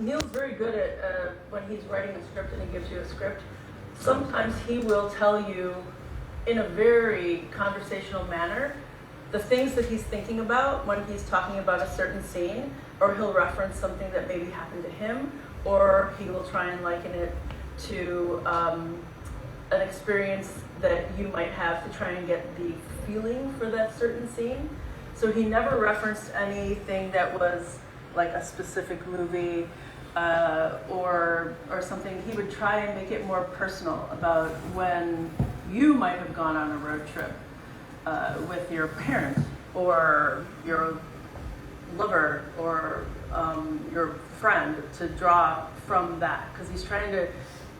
Neil's very good at when he's writing a script and he gives you a script. Sometimes he will tell you in a very conversational manner the things that he's thinking about when he's talking about a certain scene, or he'll reference something that maybe happened to him, or he will try and liken it to an experience that you might have to try and get the feeling for that certain scene. So he never referenced anything that was like a specific movie or something. He would try and make it more personal about when you might have gone on a road trip with your parents or your lover or your friend, to draw from that, because he's trying to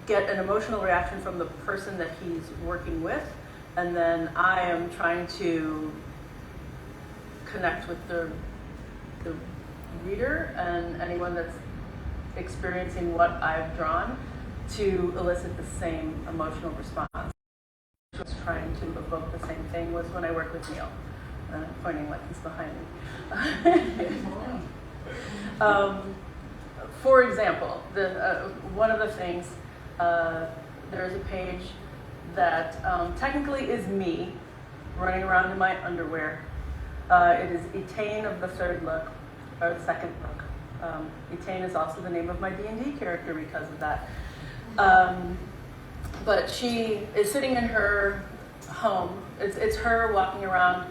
get an emotional reaction from the person that he's working with, and then I am trying to connect with the reader and anyone that's experiencing what I've drawn to elicit the same emotional response. Was trying to evoke the same thing was when I work with Neil, pointing like he's behind me. For example, one of the things, there's a page that technically is me running around in my underwear. It is Etain of the third book, or the second book. Etain is also the name of my D&D character because of that. But she is sitting in her home. It's her walking around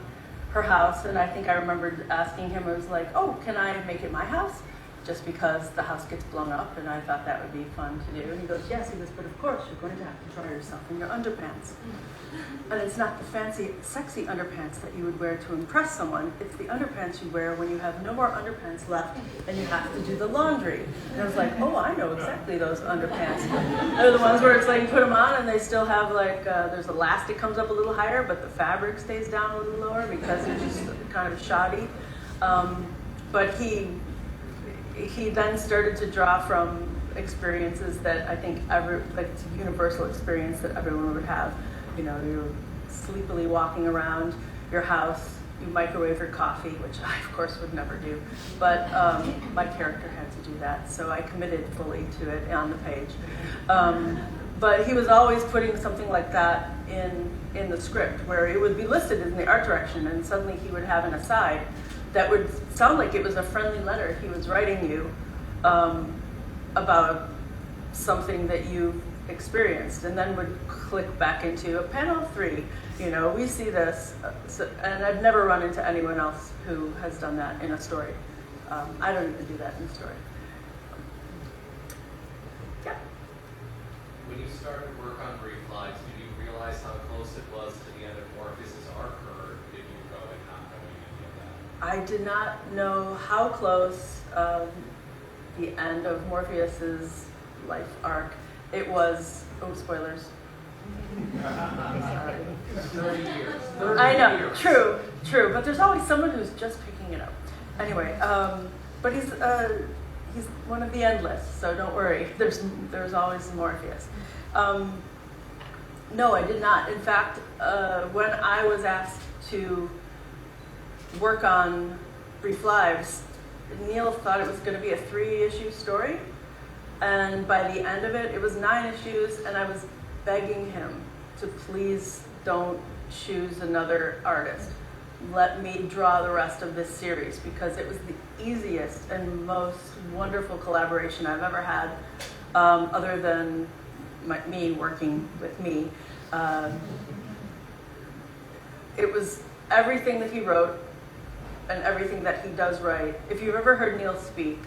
her house, and I think I remembered asking him, I was like, oh, can I make it my house? Just because the house gets blown up, and I thought that would be fun to do. And he goes, yes. He goes, but of course you're going to have to dry yourself in your underpants. And it's not the fancy, sexy underpants that you would wear to impress someone. It's the underpants you wear when you have no more underpants left and you have to do the laundry. And I was like, oh, I know exactly those underpants. They're the ones where it's like you put them on and they still have like, there's elastic comes up a little higher, but the fabric stays down a little lower because they're just kind of shoddy. But he then started to draw from experiences that I think it's a universal experience that everyone would have. You know, you're sleepily walking around your house, you microwave your coffee, which I of course would never do, but my character had to do that, so I committed fully to it on the page. But he was always putting something like that in the script, where it would be listed in the art direction, and suddenly he would have an aside that would sound like it was a friendly letter he was writing you about something that you experienced, and then would click back into a panel 3. You know, we see this, and I've never run into anyone else who has done that in a story. I don't even do that in a story. Yeah. When you started work on Brief Lives, did you realize how close it was to the end of Morpheus's arc, or did you go in not knowing any of that? I did not know how close the end of Morpheus's life arc. It was, spoilers. 30 years. I know, true, but there's always someone who's just picking it up. Anyway, but he's one of the endless, so don't worry. There's always Morpheus. No, I did not. In fact, when I was asked to work on Brief Lives, Neil thought it was going to be a 3-issue story. And by the end of it, it was 9 issues, and I was begging him to please don't choose another artist. Let me draw the rest of this series, because it was the easiest and most wonderful collaboration I've ever had, other than me working with me. It was everything that he wrote and everything that he does write. If you've ever heard Neil speak,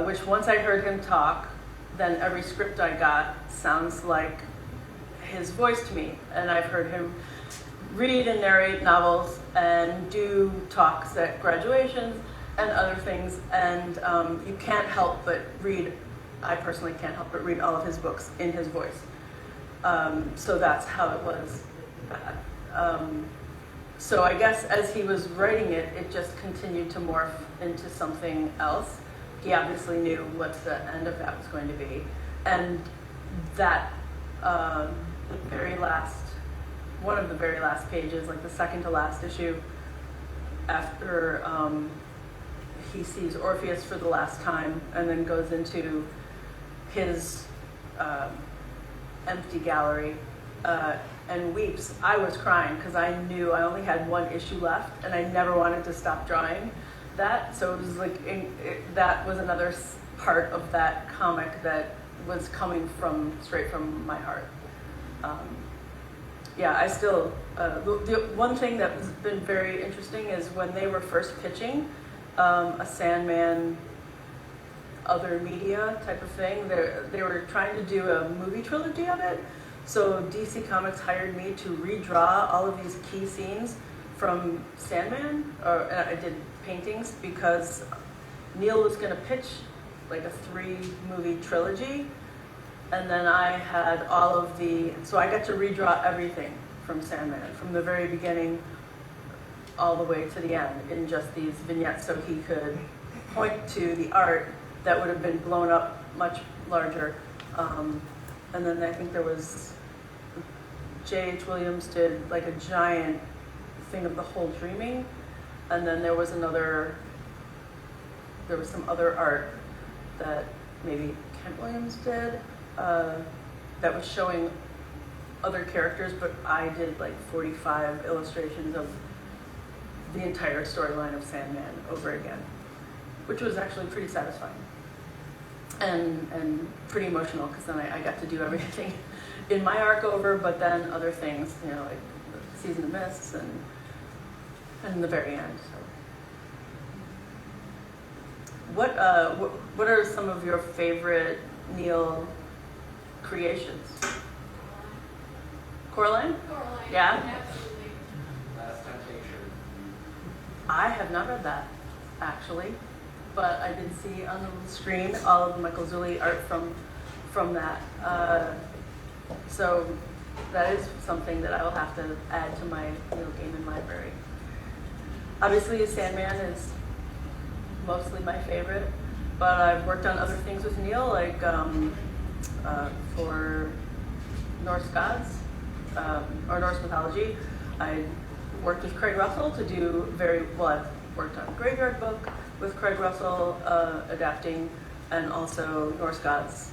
which once I heard him talk, then every script I got sounds like his voice to me. And I've heard him read and narrate novels and do talks at graduations and other things. And you can't help but read, I personally can't help but read all of his books in his voice. So that's how it was. So I guess as he was writing it, it just continued to morph into something else. He obviously knew what the end of that was going to be. And that, the very last, one of the very last pages, like the second to last issue, after he sees Orpheus for the last time and then goes into his empty gallery and weeps. I was crying because I knew I only had one issue left and I never wanted to stop drawing that. So it was like, that was another part of that comic that was coming straight from my heart. Yeah, I still, the one thing that has been very interesting is when they were first pitching a Sandman other media type of thing, they were trying to do a movie trilogy of it. So DC Comics hired me to redraw all of these key scenes from Sandman, and I did paintings because Neil was going to pitch like a 3-movie trilogy, and then I had so I got to redraw everything from Sandman, from the very beginning all the way to the end, in just these vignettes, so he could point to the art that would have been blown up much larger. And then I think there was, J.H. Williams did like a giant thing of the whole dreaming, and then there was some other art that maybe Kent Williams did, that was showing other characters, but I did like 45 illustrations of the entire storyline of Sandman over again, which was actually pretty satisfying and pretty emotional, because then I got to do everything in my arc over, but then other things, like the Season of Mists and the very end. So, what are some of your favorite Neil creations? Coraline? Coraline. Yeah? Absolutely. Last Temptation. I have not read that, actually, but I did see on the screen all of Michael Zulli art from that. So that is something that I will have to add to my Neil Gaiman library. Obviously, Sandman is mostly my favorite, but I've worked on other things with Neil, like for Norse gods or Norse mythology. I worked with Craig Russell to do I've worked on Graveyard Book with Craig Russell adapting, and also Norse Gods,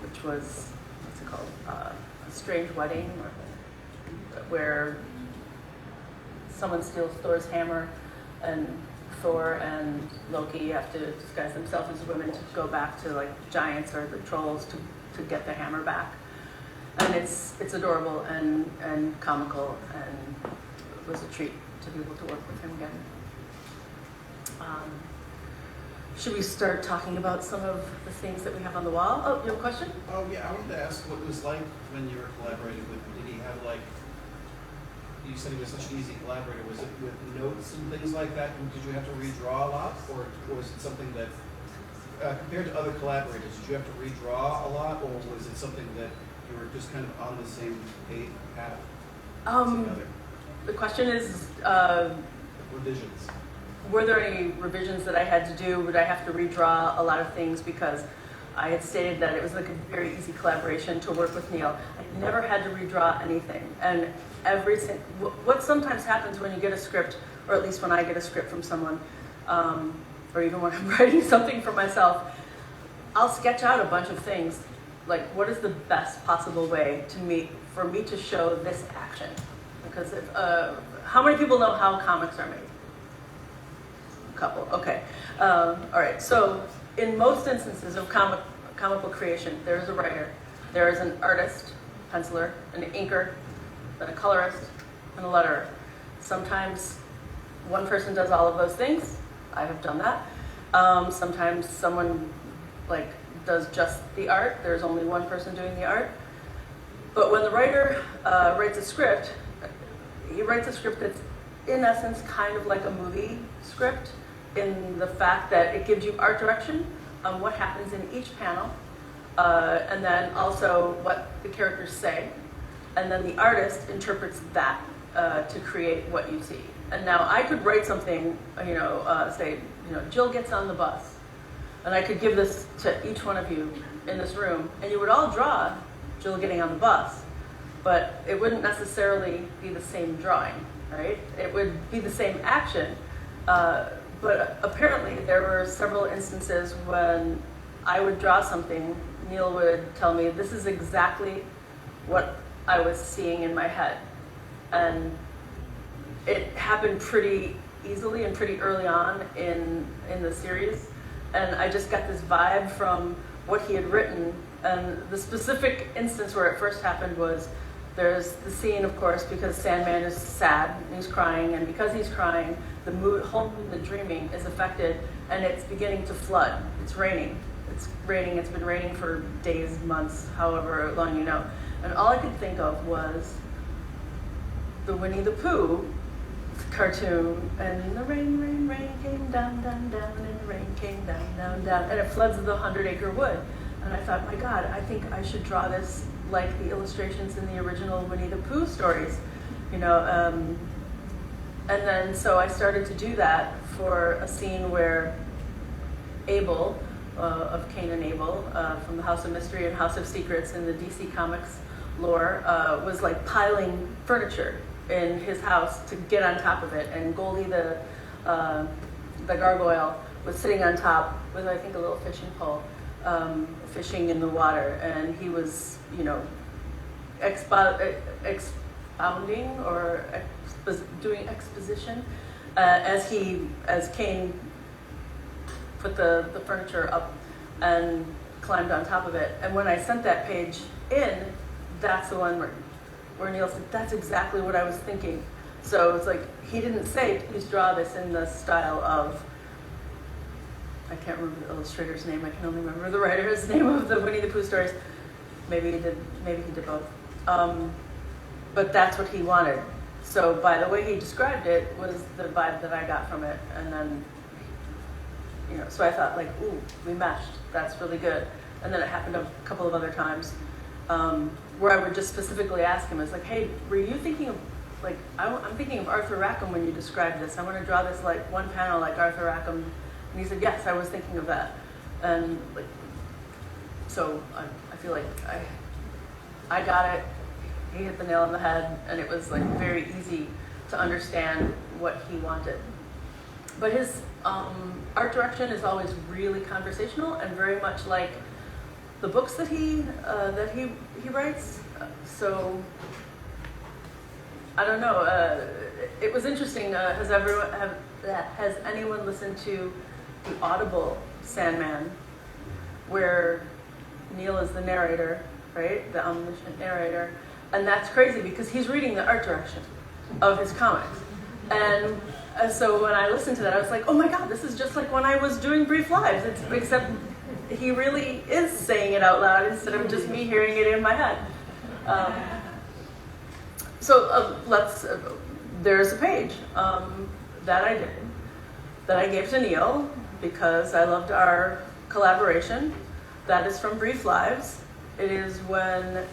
which was, what's it called, A Strange Wedding, where someone steals Thor's hammer, and Thor and Loki have to disguise themselves as women to go back to like giants or the trolls to get the hammer back. And it's adorable and comical, and it was a treat to be able to work with him again. Should we start talking about some of the things that we have on the wall? Oh, you have a question? Oh, yeah, I wanted to ask what it was like when you were collaborating with him. Did he have you said he was such an easy collaborator. Was it with notes and things like that? And did you have to redraw a lot? Or was it something that, compared to other collaborators, did you have to redraw a lot? Or was it something that you were just kind of on the same path together? The question is, Revisions. were there any revisions that I had to do? Would I have to redraw a lot of things? Because I had stated that it was like a very easy collaboration to work with Neil. I never had to redraw anything. And what sometimes happens when you get a script, or at least when I get a script from someone, or even when I'm writing something for myself, I'll sketch out a bunch of things. Like, what is the best possible way for me to show this action? Because how many people know how comics are made? Couple, okay. All right, so in most instances of comic book creation, there is a writer, there is an artist, penciler, an inker, then a colorist, and a letterer. Sometimes one person does all of those things. I have done that. Sometimes someone does just the art. There's only one person doing the art. But when the writer writes a script, he writes a script that's in essence kind of like a movie script, in the fact that it gives you art direction on what happens in each panel, and then also what the characters say, and then the artist interprets that to create what you see. And now I could write something, say, Jill gets on the bus, and I could give this to each one of you in this room, and you would all draw Jill getting on the bus, but it wouldn't necessarily be the same drawing, right? It would be the same action, But apparently there were several instances when I would draw something, Neil would tell me, this is exactly what I was seeing in my head. And it happened pretty easily and pretty early on in the series. And I just got this vibe from what he had written. And the specific instance where it first happened was, there's the scene, of course, because Sandman is sad and he's crying, and because he's crying, the whole mood, the dreaming, is affected, and it's beginning to flood. It's raining. It's been raining for days, months, however long you know. And all I could think of was the Winnie the Pooh cartoon, and the rain, rain, rain came down, down, down, and the rain came down, down, down, and it floods the 100-acre wood. And I thought, my God, I think I should draw this like the illustrations in the original Winnie the Pooh stories, you know. And then so I started to do that for a scene where Abel, of Cain and Abel, from the House of Mystery and House of Secrets in the DC Comics lore, was like piling furniture in his house to get on top of it, and Goldie the gargoyle was sitting on top with, I think, a little fishing pole, fishing in the water, and he was, you know, expounding or doing exposition as Cain put the furniture up and climbed on top of it. And when I sent that page in, that's the one where Neil said, that's exactly what I was thinking. So it's like, he didn't say, please draw this in the style of, I can't remember the illustrator's name, I can only remember the writer's name of the Winnie the Pooh stories. Maybe he did both. But that's what he wanted. So by the way he described it was the vibe that I got from it. And then, you know, so I thought, like, ooh, we meshed. That's really good. And then it happened a couple of other times where I would just specifically ask him, it's like, hey, were you thinking of, like, I'm thinking of Arthur Rackham when you described this. I want to draw this like one panel like Arthur Rackham. And he said, yes, I was thinking of that. And like, so I feel like I got it. He hit the nail on the head, and it was like very easy to understand what he wanted. But his art direction is always really conversational and very much like the books that he writes. So I don't know. It was interesting. Has anyone listened to the Audible Sandman, where Neil is the narrator, right? The omniscient narrator. And that's crazy because he's reading the art direction of his comics. And so when I listened to that, I was like, oh my God, this is just like when I was doing Brief Lives, except he really is saying it out loud instead of just me hearing it in my head. There's a page that I did, that I gave to Neil because I loved our collaboration. That is from Brief Lives. It is when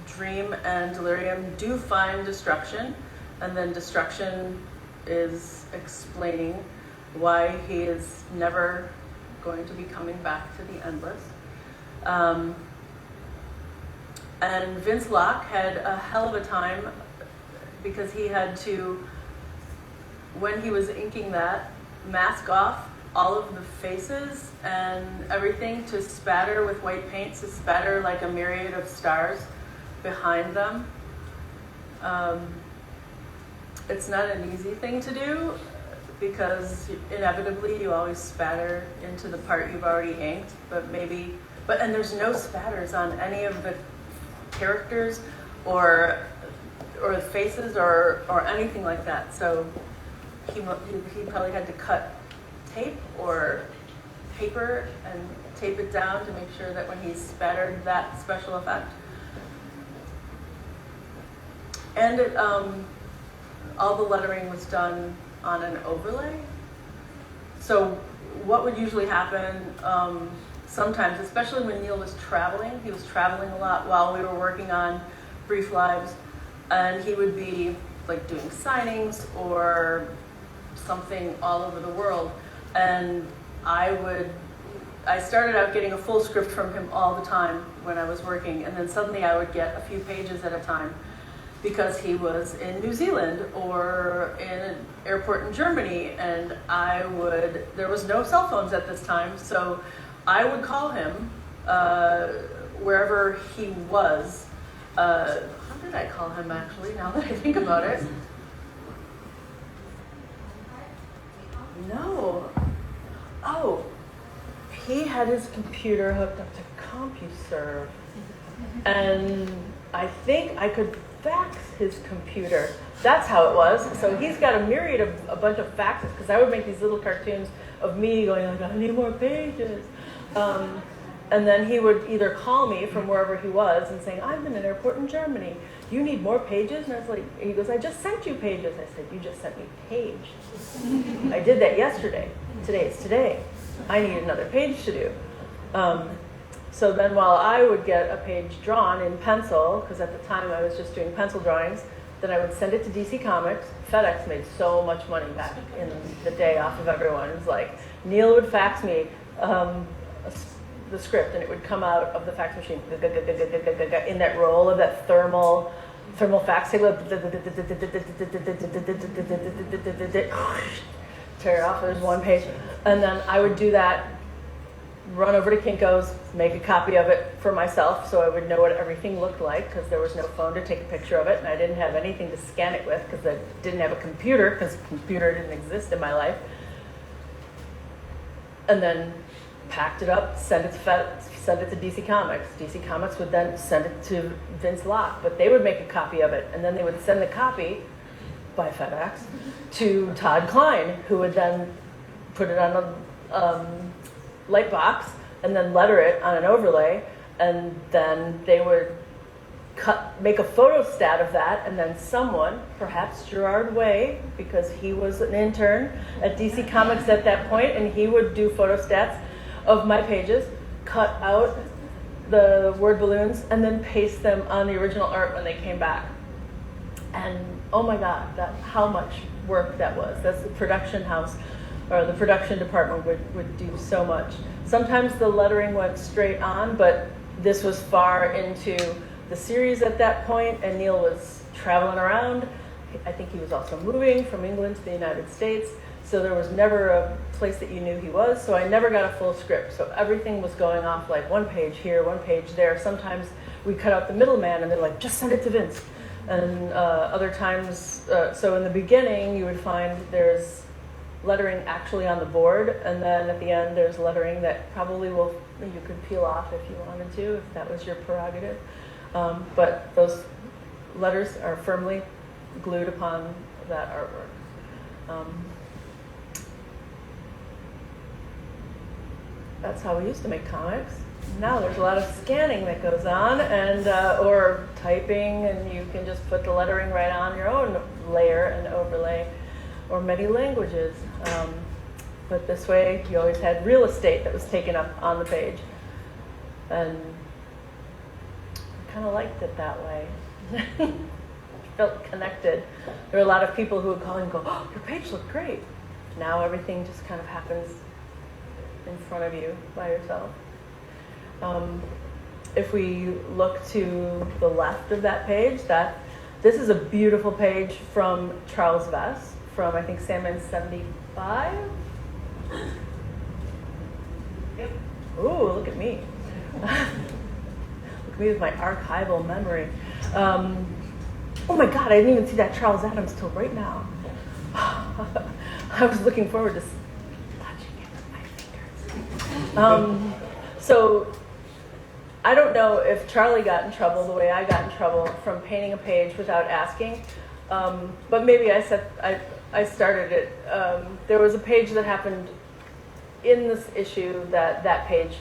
Dream and Delirium do find destruction, and then destruction is explaining why he is never going to be coming back to the Endless. And Vince Locke had a hell of a time because he had to, when he was inking that, mask off all of the faces and everything to spatter with white paint, to spatter like a myriad of stars behind them. It's not an easy thing to do because inevitably you always spatter into the part you've already inked, and there's no spatters on any of the characters or the faces or anything like that. So he probably had to cut tape or paper and tape it down to make sure that when he spattered that special effect. And all the lettering was done on an overlay. So what would usually happen sometimes, especially when Neil was traveling, he was traveling a lot while we were working on Brief Lives, and he would be like doing signings or something all over the world. And I started out getting a full script from him all the time when I was working, and then suddenly I would get a few pages at a time. because he was in New Zealand or in an airport in Germany, and there was no cell phones at this time, so I would call him wherever he was. How did I call him, actually, now that I think about it? No. Oh, he had his computer hooked up to CompuServe, and I think I could fax his computer. That's how it was. So he's got a myriad of a bunch of faxes, because I would make these little cartoons of me going like, I need more pages. And then he would either call me from wherever he was and saying, I'm in an airport in Germany. You need more pages? And I was like, he goes, I just sent you pages. I said, you just sent me page. I did that yesterday. Today is today. I need another page to do. So then while I would get a page drawn in pencil, because at the time I was just doing pencil drawings, then I would send it to DC Comics. FedEx made so much money back in the day off of everyone. It was like, Neil would fax me the script, and it would come out of the fax machine in that roll of that thermal fax. Tear it off. There's one page, and then I would do that. Run over to Kinko's, make a copy of it for myself, so I would know what everything looked like, because there was no phone to take a picture of it, and I didn't have anything to scan it with, because I didn't have a computer, because a computer didn't exist in my life. And then packed it up, send it to DC Comics. DC Comics would then send it to Vince Locke, but they would make a copy of it, and then they would send the copy by FedEx to Todd Klein, who would then put it on a light box and then letter it on an overlay, and then they would make a photostat of that, and then someone, perhaps Gerard Way, because he was an intern at DC Comics at that point, and he would do photostats of my pages, cut out the word balloons, and then paste them on the original art when they came back. And oh my God, how much work that was. That's the production house, or the production department would do so much. Sometimes the lettering went straight on, but this was far into the series at that point, and Neil was traveling around. I think he was also moving from England to the United States, so there was never a place that you knew he was, so I never got a full script. So everything was going off like one page here, one page there. Sometimes we cut out the middleman, and they're like, just send it to Vince. And other times, so in the beginning, you would find there's lettering actually on the board, and then at the end there's lettering that probably you could peel off if you wanted to, if that was your prerogative. But those letters are firmly glued upon that artwork. That's how we used to make comics. Now there's a lot of scanning that goes on, and or typing, and you can just put the lettering right on your own layer and overlay, or many languages. But this way, you always had real estate that was taken up on the page. And I kind of liked it that way. Felt connected. There were a lot of people who would call and go, oh, your page looked great. Now everything just kind of happens in front of you by yourself. If we look to the left of that page, this is a beautiful page from Charles Vess, from I think Sandman 75. Yep. Ooh, look at me. Look at me with my archival memory. Oh my God, I didn't even see that Charles Adams till right now. I was looking forward to touching it with my fingers. So I don't know if Charlie got in trouble the way I got in trouble from painting a page without asking, but maybe I started it. There was a page that happened in this issue that page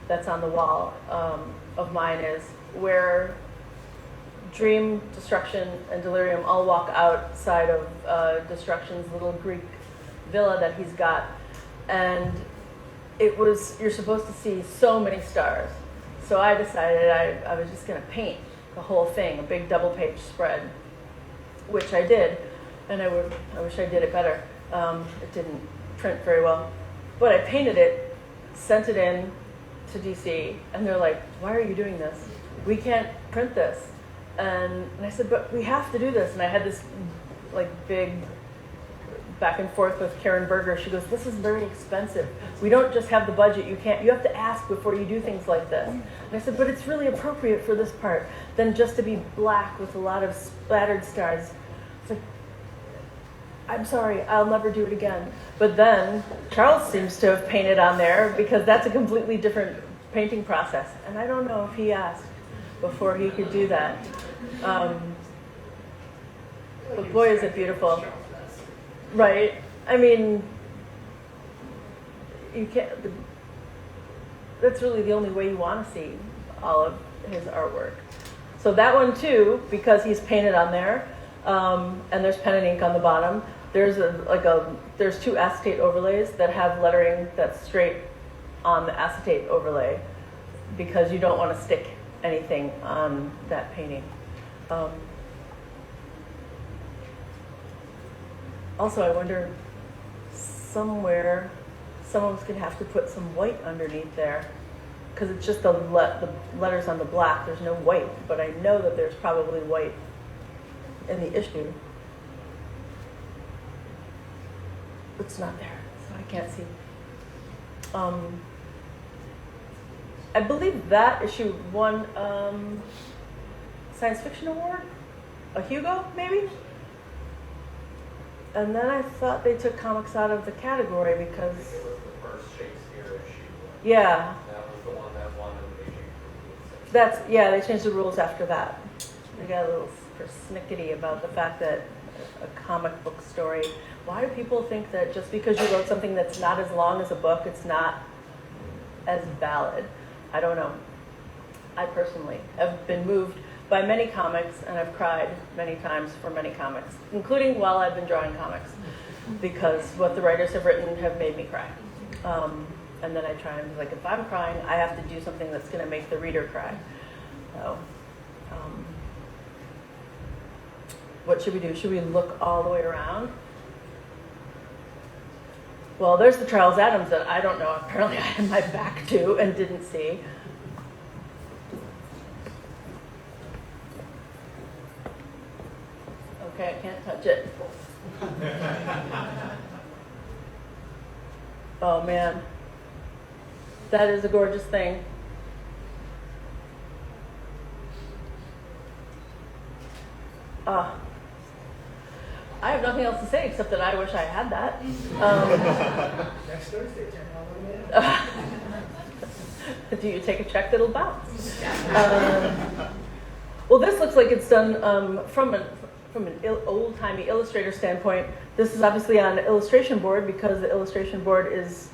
that's on the wall of mine is where Dream, Destruction, and Delirium all walk outside of Destruction's little Greek villa that he's got, and you're supposed to see so many stars. So I decided I was just going to paint the whole thing, a big double-page spread, which I did, and I wish I did it better. It didn't print very well, but I painted it, sent it in to DC, and they're like, "Why are you doing this? We can't print this." And I said, but we have to do this. And I had this like big back and forth with Karen Berger. She goes, this is very expensive. We don't just have the budget. You have to ask before you do things like this. And I said, but it's really appropriate for this part than just to be black with a lot of splattered stars. It's like, I'm sorry, I'll never do it again. But then Charles seems to have painted on there because that's a completely different painting process. And I don't know if he asked before he could do that. But boy, is it beautiful. Right. I mean, you can't, that's really the only way you want to see all of his artwork. So that one too, because he's painted on there, and there's pen and ink on the bottom, there's there's two acetate overlays that have lettering that's straight on the acetate overlay because you don't want to stick anything on that painting. Also, I wonder, somewhere, someone's going to have to put some white underneath there, because it's just the letters on the black. There's no white, but I know that there's probably white in the issue. It's not there, so I can't see. I believe that issue won Science Fiction Award, a Hugo, maybe? And then I thought they took comics out of the category because... I think it was the first Shakespeare issue. Yeah. That was the one that won, and they changed the rules. They changed the rules after that. They got a little persnickety about the fact that a comic book story... Why do people think that just because you wrote something that's not as long as a book, it's not as valid? I don't know. I personally have been moved by many comics, and I've cried many times for many comics, including while I've been drawing comics, because what the writers have written have made me cry. And then I try and be like, if I'm crying, I have to do something that's going to make the reader cry. So, what should we do? Should we look all the way around? Well, there's the Charles Adams that I don't know. Apparently I had my back to and didn't see. Okay, I can't touch it. Oh man, that is a gorgeous thing. I have nothing else to say except that I wish I had that. Next Thursday, 10 Do you take a check that'll bounce? Well, this looks like it's done from an old-timey illustrator standpoint. This is obviously on an illustration board because the illustration board is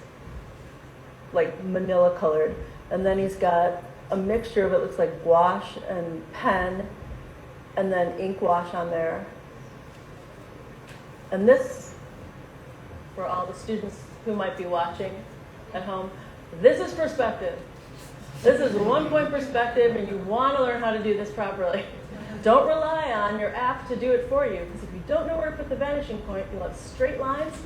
like manila colored. And then he's got a mixture of, it looks like gouache and pen, and then ink wash on there. And this, for all the students who might be watching at home, this is perspective. This is 1-point perspective, and you want to learn how to do this properly. Don't rely on your app to do it for you, because if you don't know where to put the vanishing point, you'll have straight lines,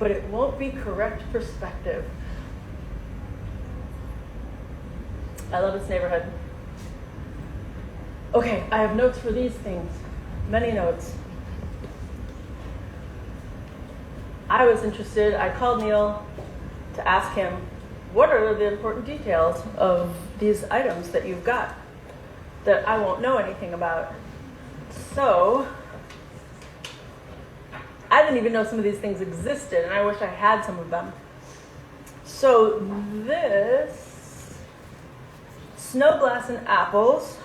but it won't be correct perspective. I love this neighborhood. Okay, I have notes for these things, many notes. I was interested, I called Neil to ask him, what are the important details of these items that you've got that I won't know anything about? So, I didn't even know some of these things existed, and I wish I had some of them. So this, Snow Glass and Apples,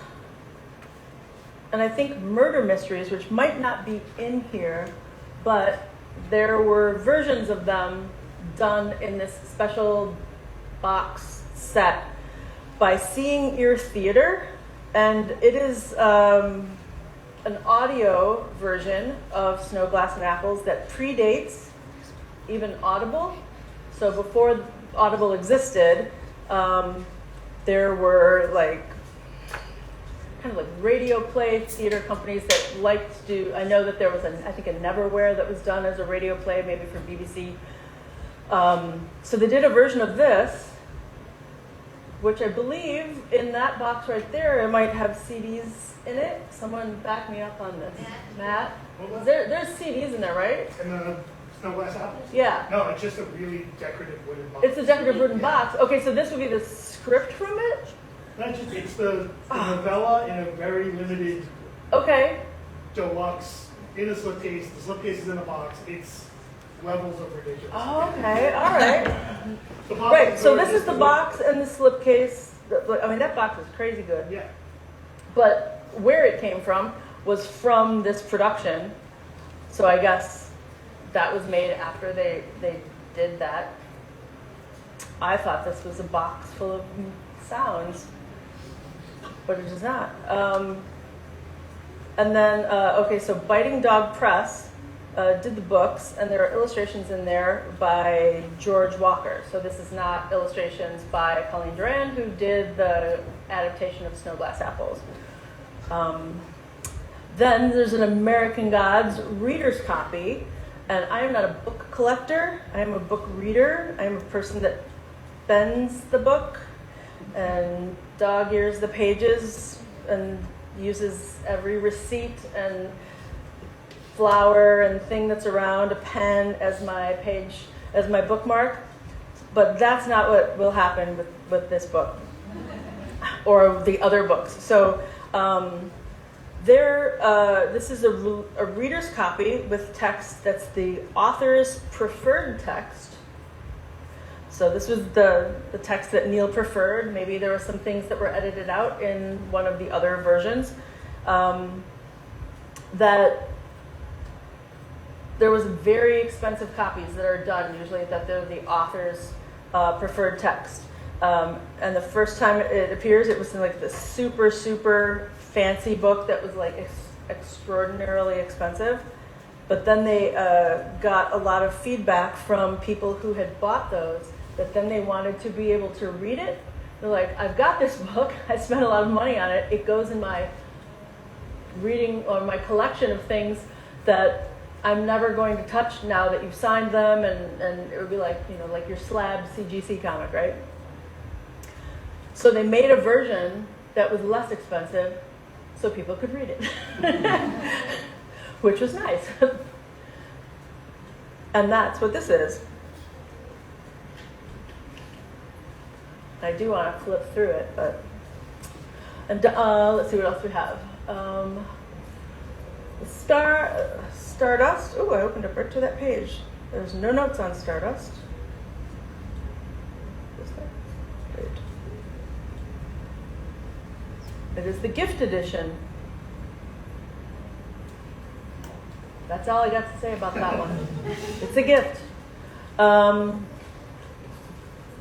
and I think Murder Mysteries, which might not be in here, but there were versions of them done in this special box set by Seeing Ear Theater, and it is an audio version of Snow Glass and Apples that predates even Audible. So before Audible existed, there were kind of like radio play theater companies that liked to do. I know that there was I think a Neverwhere that was done as a radio play, maybe for BBC. So they did a version of this, which I believe in that box right there, it might have CDs in it. Someone back me up on this. Matt? There's CDs in there, right? And the snow glass apples? Yeah. No, it's just a really decorative wooden box. It's a decorative wooden Yeah. box. Okay, so this would be the script from it? Not just, it's the novella in a very limited Okay. deluxe, in a slipcase. The slipcase is in a box. It's levels of ridiculous. Oh, okay, all right. The box Right, so this gorgeous. is the box and the slipcase. I mean, that box is crazy good. Yeah. But where it came from was from this production. So I guess that was made after they did that. I thought this was a box full of sounds, but it is not. And then, okay, so Biting Dog Press did the books, and there are illustrations in there by George Walker. So this is not illustrations by Colleen Duran, who did the adaptation of Snow Glass Apples. Then there's an American Gods reader's copy, and I am not a book collector. I am a book reader. I am a person that bends the book and dog-ears the pages and uses every receipt and flower and thing that's around, a pen as my page, as my bookmark. But that's not what will happen with this book or the other books. So this is a reader's copy with text that's the author's preferred text. So this was the text that Neil preferred. Maybe there were some things that were edited out in one of the other versions. That there was very expensive copies that are done, usually that they're the author's preferred text. And the first time it appears, it was in like this super, super fancy book that was like extraordinarily expensive. But then they got a lot of feedback from people who had bought those, that then they wanted to be able to read it. They're like, I've got this book, I spent a lot of money on it, it goes in my reading or my collection of things that I'm never going to touch now that you've signed them, and it would be like, you know, like your slab CGC comic, right? So they made a version that was less expensive so people could read it, which was nice. And that's what this is. I do want to flip through it, but and let's see what else we have. Stardust. Oh, I opened up right to that page. There's no notes on Stardust. Great. It is the gift edition. That's all I got to say about that one. It's a gift.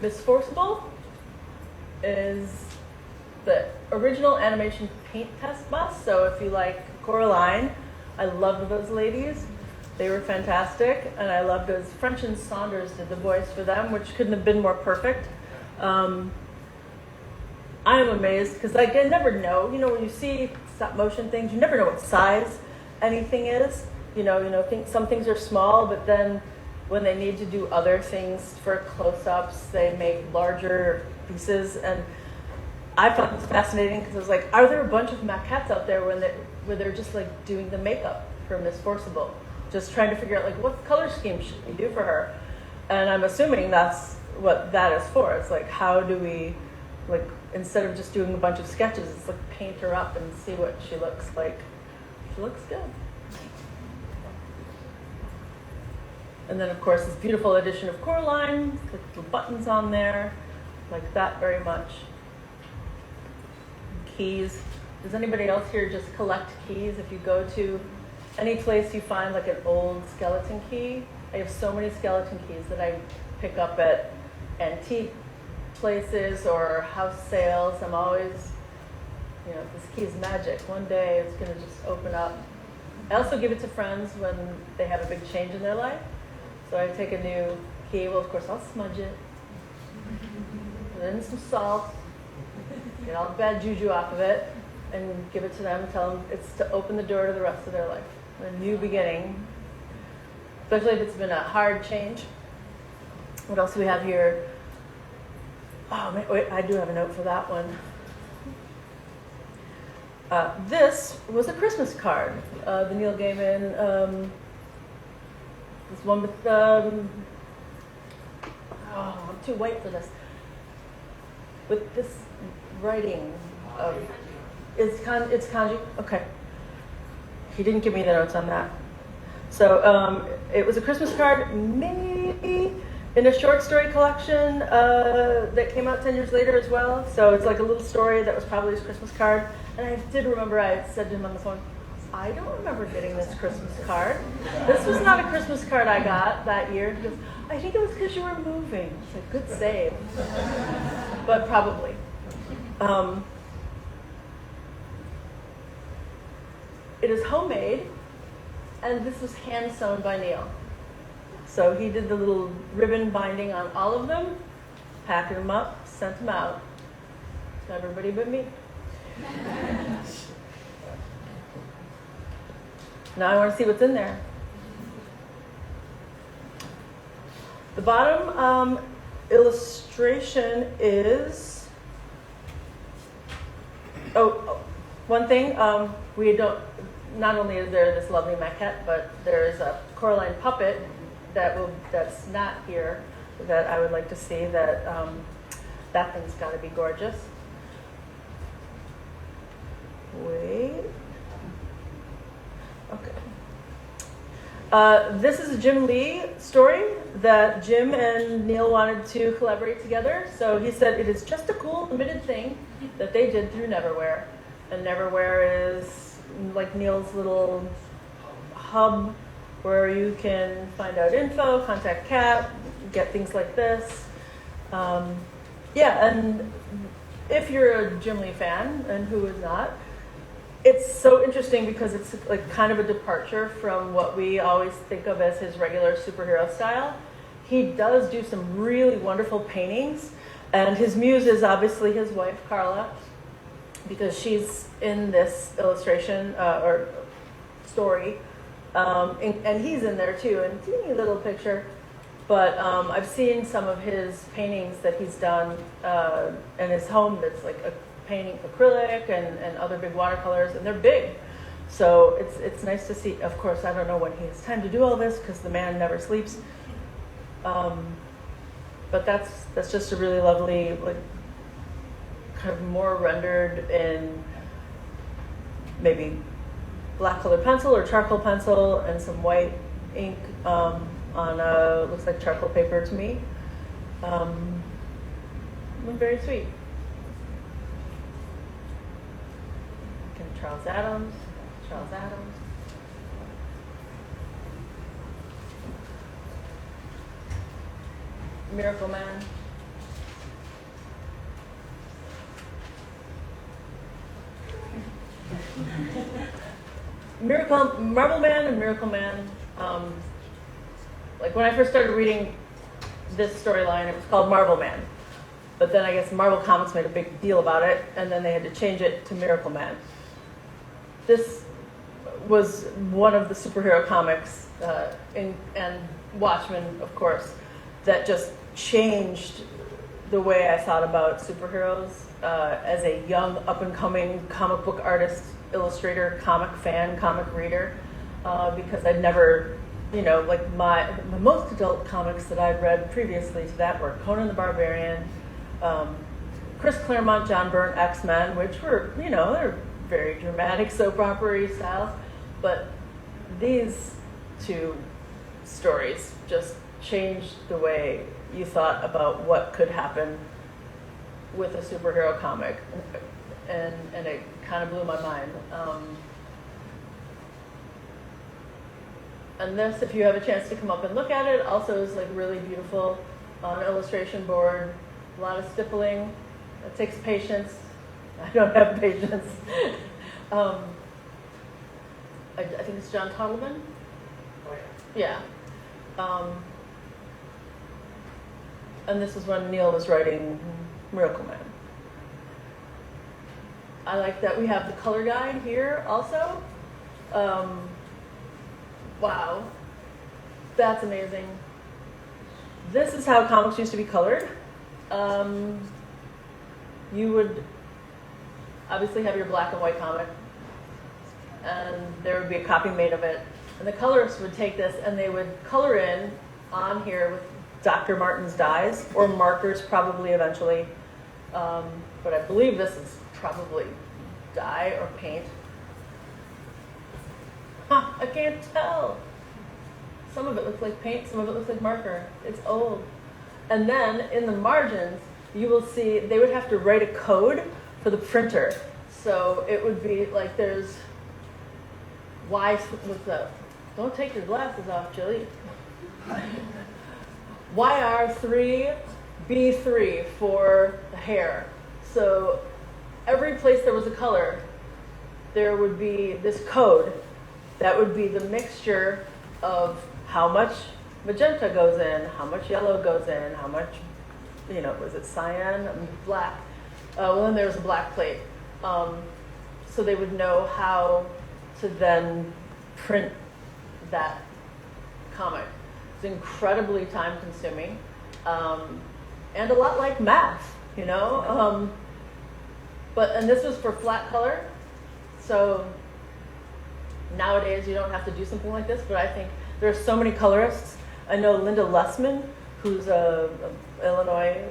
Miss Forcible is the original animation paint test bus. So if you like Coraline, I loved those ladies. They were fantastic. And I loved as French and Saunders did the voice for them, which couldn't have been more perfect. I am amazed because I never know. You know, when you see stop motion things, you never know what size anything is. You know, some things are small, but then when they need to do other things for close-ups, they make larger pieces. And I found this fascinating because I was like, are there a bunch of maquettes out there where they're just like doing the makeup for Miss Forcible, just trying to figure out like what color scheme should we do for her? And I'm assuming that's what that is for. It's like, how do we, like, instead of just doing a bunch of sketches, it's like paint her up and see what she looks like. She looks good. And then, of course, this beautiful edition of Coraline, with little buttons on there, like that very much. Keys. Does anybody else here just collect keys? If you go to any place you find like an old skeleton key, I have so many skeleton keys that I pick up at antique places or house sales. I'm always, you know, this key is magic. One day it's going to just open up. I also give it to friends when they have a big change in their life. So I take a new key. Well, of course, I'll smudge it. Put in some salt. Get all the bad juju off of it. And give it to them. Tell them it's to open the door to the rest of their life. A new beginning. Especially if it's been a hard change. What else do we have here? Oh, wait, I do have a note for that one. This was a Christmas card. The Neil Gaiman, this one with, oh, I'm too white for this. With this writing of, it's kanji? Okay. He didn't give me the notes on that. So it was a Christmas card, maybe in a short story collection that came out 10 years later as well. So it's like a little story that was probably his Christmas card. And I did remember I said to him on the phone, I don't remember getting this Christmas card. This was not a Christmas card I got that year. He goes, I think it was because you were moving. It's like, good save. But probably. It is homemade, and this was hand sewn by Neil. So he did the little ribbon binding on all of them, packed them up, sent them out to everybody but me. Now I want to see what's in there. The bottom illustration is, one thing, we don't, not only is there this lovely maquette, but there's a Coraline puppet that's not here that I would like to see. That thing's got to be gorgeous. Wait. Okay. This is a Jim Lee story that Jim and Neil wanted to collaborate together. So he said it is just a cool, limited thing that they did through Neverwhere. And Neverwhere is like Neil's little hub where you can find out info, contact Kat, get things like this. And if you're a Jim Lee fan, and who is not, it's so interesting because it's like kind of a departure from what we always think of as his regular superhero style. He does do some really wonderful paintings, and his muse is obviously his wife, Carla, because she's in this illustration or story, and he's in there too, in a teeny little picture. But I've seen some of his paintings that he's done in his home that's like a painting acrylic and other big watercolors, and they're big. So it's nice to see. Of course, I don't know when he has time to do all this because the man never sleeps. But that's just a really lovely, like, kind of more rendered in maybe black colored pencil or charcoal pencil and some white ink on looks like charcoal paper to me. Very sweet. And Charles Adams. Miracle Man. Marvel Man and Miracle Man. Like when I first started reading this storyline, it was called Marvel Man. But then I guess Marvel Comics made a big deal about it, and then they had to change it to Miracle Man. This was one of the superhero comics, and Watchmen, of course, that just changed the way I thought about superheroes as a young, up-and-coming comic book artist, illustrator, comic fan, comic reader, because I'd never, like the most adult comics that I'd read previously to that were Conan the Barbarian, Chris Claremont, John Byrne, X-Men, which were, they're very dramatic soap opera-y styles, but these two stories just changed the way you thought about what could happen with a superhero comic, and it kind of blew my mind. And this, if you have a chance to come up and look at it, also is like really beautiful on illustration board. A lot of stippling. It takes patience. I don't have patience. I think it's John Tottleman. Oh, yeah. Yeah. And this is when Neil was writing Miracle Man. I like that we have the color guide here also. Wow. That's amazing. This is how comics used to be colored. you would obviously have your black and white comic, and there would be a copy made of it. And the colorists would take this and they would color in on here with Dr. Martin's dyes, or markers probably eventually. But I believe this is probably dye or paint. Huh, I can't tell. Some of it looks like paint, some of it looks like marker. It's old. And then in the margins, you will see they would have to write a code for the printer. So it would be like there's what's that? Don't take your glasses off, Julie. YR3B3 for the hair. So every place there was a color, there would be this code that would be the mixture of how much magenta goes in, how much yellow goes in, how much, was it cyan, black? Well, then there was a black plate. So they would know how to then print that comic. It's incredibly time consuming, and a lot like math, and this was for flat color. So nowadays you don't have to do something like this, but I think there are so many colorists. I know Linda Lessman, who's a Illinois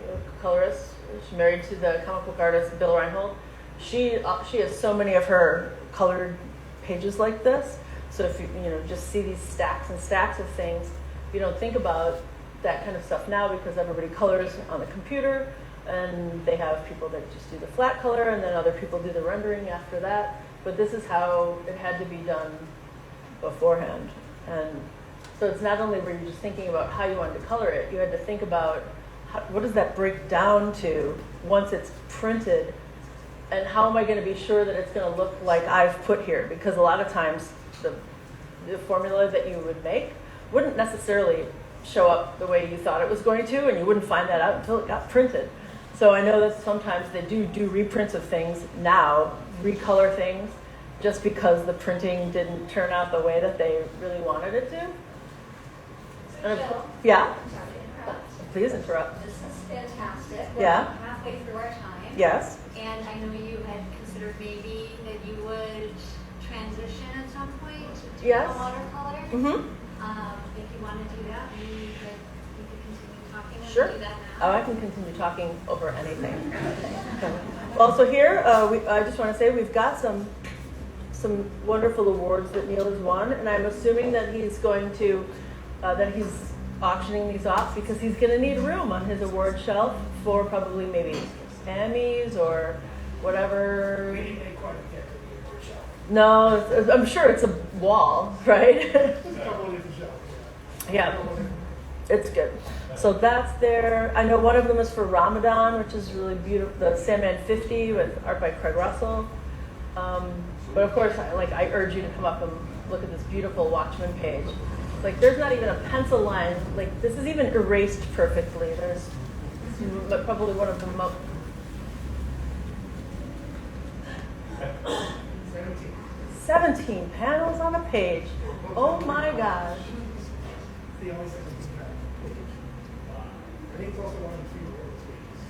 colorist. She's married to the comic book artist Bill Reinhold. She has so many of her colored pages like this. So if you just see these stacks and stacks of things, you don't think about that kind of stuff now because everybody colors on the computer, and they have people that just do the flat color, and then other people do the rendering after that. But this is how it had to be done beforehand. And so it's not only were you just thinking about how you wanted to color it, you had to think about what does that break down to once it's printed, and how am I going to be sure that it's going to look like I've put here? Because a lot of times the formula that you would make wouldn't necessarily show up the way you thought it was going to, and you wouldn't find that out until it got printed. So I know that sometimes they do reprints of things now, recolor things, just because the printing didn't turn out the way that they really wanted it to. Yeah? Sorry to interrupt. Please interrupt. This is fantastic. Yeah. We're halfway through our time. Yes? And I know you had considered maybe that you would transition at some point to Yes. a watercolor. Mm-hmm. If you want to do that, maybe you could continue talking and Sure. do that Oh, now. I can continue talking over anything. Okay. Well, so here, I just want to say we've got some wonderful awards that Neil has won, and I'm assuming that he's going to, that he's auctioning these off because he's going to need room on his award shelf for probably maybe Emmys or whatever. We didn't make quite get to the award shelf. No, I'm sure it's a wall, right? There's a couple of different shelves. Yeah. It's good. So that's there. I know one of them is for Ramadan, which is really beautiful. The Sandman 50 with art by Craig Russell. But of course, I urge you to come up and look at this beautiful Watchmen page. Like, there's not even a pencil line. Like, this is even erased perfectly. There's probably one of the most. 17 panels on a page. Oh my gosh. The only thing that's bad. I think it's also one of the few awards pages.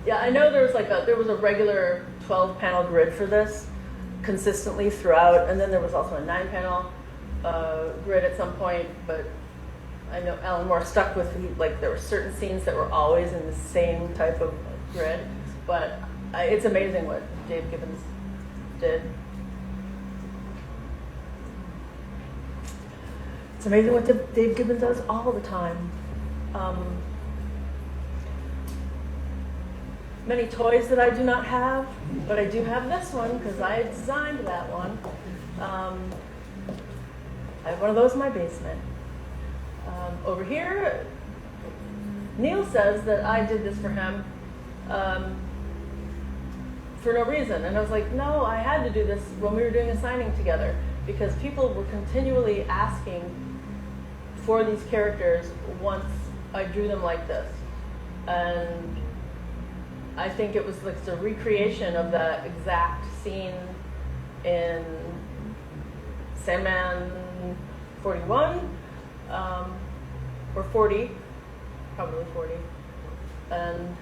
Yeah, I know there was a regular 12-panel grid for this consistently throughout, and then there was also a 9-panel grid at some point. But I know Alan Moore stuck with there were certain scenes that were always in the same type of grid. But it's amazing what Dave Gibbons did. It's amazing what Dave Gibbons does all the time. Many toys that I do not have, but I do have this one because I designed that one. I have one of those in my basement. Over here, Neil says that I did this for him for no reason. And I was like, no, I had to do this when we were doing a signing together because people were continually asking for these characters once I drew them like this. And I think it was like the recreation of that exact scene in Sandman 41, or 40, probably 40. And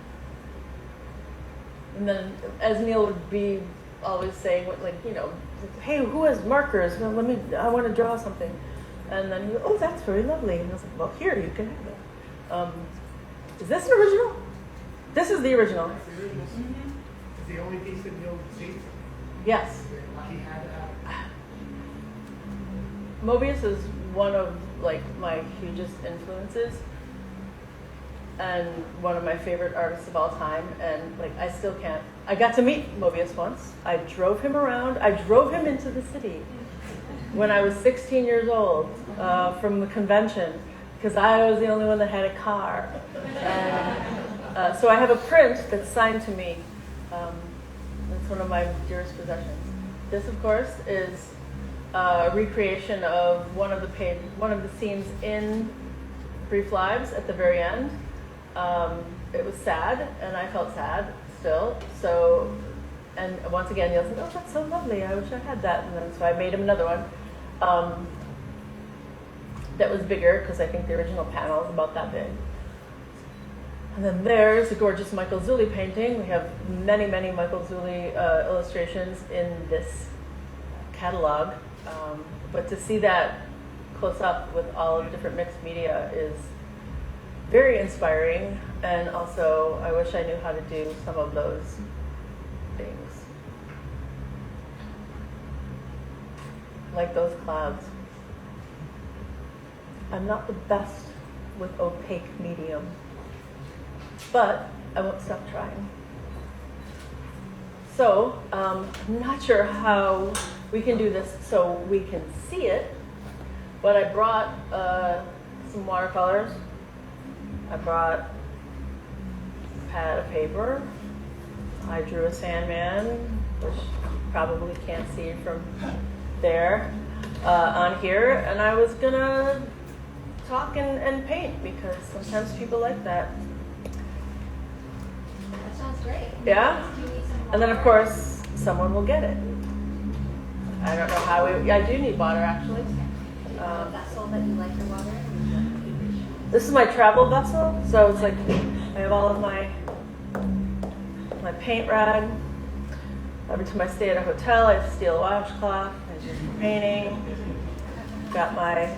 And then, as Neil would be always saying, like, you know, hey, who has markers? Well, I want to draw something. And then he would, oh, that's very lovely. And I was like, well, here, you can have it. Is this an original? This is the original. That's the original. It's the only piece that Neil received. Yes. He had to have it. Mobius is one of, like, my hugest influences. And one of my favorite artists of all time, and like I still can't. I got to meet Mobius once. I drove him around. I drove him into the city when I was 16 years old from the convention because I was the only one that had a car. And so I have a print that's signed to me. It's one of my dearest possessions. This, of course, is a recreation of one of the scenes in Brief Lives at the very end. It was sad, and I felt sad still. So, and once again, Neil said, "Oh, that's so lovely. I wish I had that." And then so I made him another one that was bigger because I think the original panel is about that big. And then there's a gorgeous Michael Zulli painting. We have many, many Michael Zulli illustrations in this catalog, but to see that close up with all of the different mixed media is very inspiring, and also I wish I knew how to do some of those things. Like those clouds. I'm not the best with opaque medium, but I won't stop trying. So, I'm not sure how we can do this so we can see it, but I brought some watercolors. I brought a pad of paper. I drew a Sandman, which you probably can't see from there, on here. And I was gonna talk and paint because sometimes people like that. That sounds great. Yeah? Do you need some And then, of water? course, someone will get it. I don't know how I do need water, actually. A vessel that you like the water in? This is my travel vessel, so it's like I have all of my paint rag. Every time I stay at a hotel, I steal a washcloth. I do painting. Got my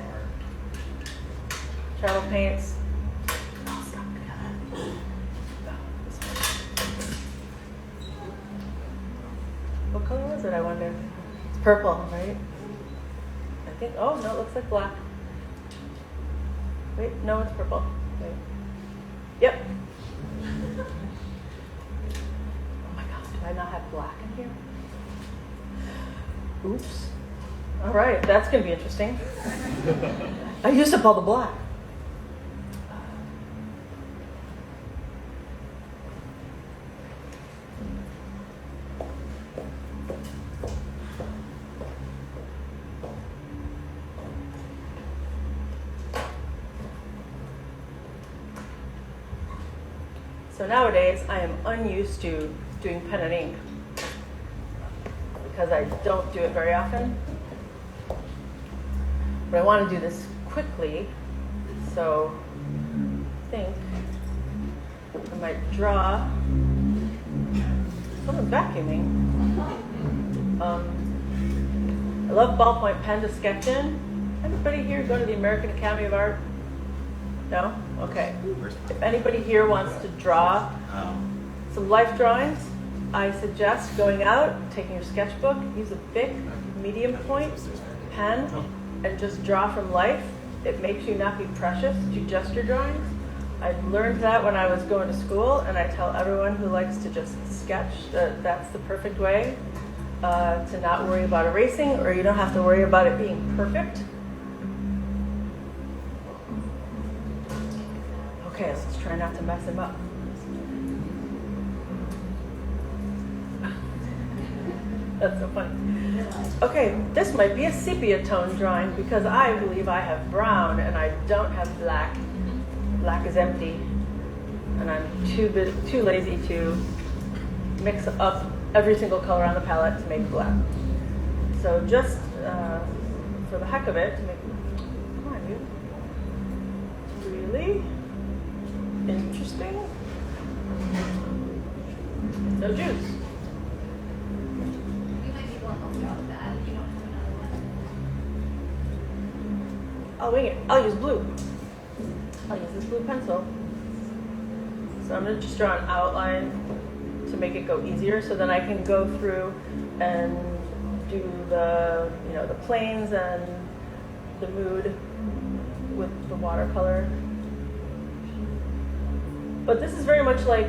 travel paints. What color was it, I wonder? It's purple, right? I think, oh no, it looks like black. Wait, no, it's purple. Wait. Yep. Oh my gosh, did I not have black in here? Oops. All right, that's going to be interesting. I used up all the black. So nowadays, I am unused to doing pen and ink because I don't do it very often. But I want to do this quickly, so I think I might draw. Someone's vacuuming. I love ballpoint pen to sketch in. Anybody here go to the American Academy of Art? No? Okay. If anybody here wants to draw some life drawings, I suggest going out, taking your sketchbook, use a Bic, medium point, pen, and just draw from life. It makes you not be precious to just your drawings. I learned that when I was going to school, and I tell everyone who likes to just sketch that that's the perfect way to not worry about erasing, or you don't have to worry about it being perfect. Okay, let's try not to mess him up. That's so funny. Okay, this might be a sepia tone drawing because I believe I have brown and I don't have black. Black is empty, and I'm too lazy to mix up every single color on the palette to make black. So just for the heck of it, to make, come on, you. Really? Interesting. no juice. You might be able to help you out with that if you don't have another one. I'll wing it. I'll use blue. I'll use this blue pencil. So I'm going to just draw an outline to make it go easier, so then I can go through and do the, the planes and the mood with the watercolor. But this is very much like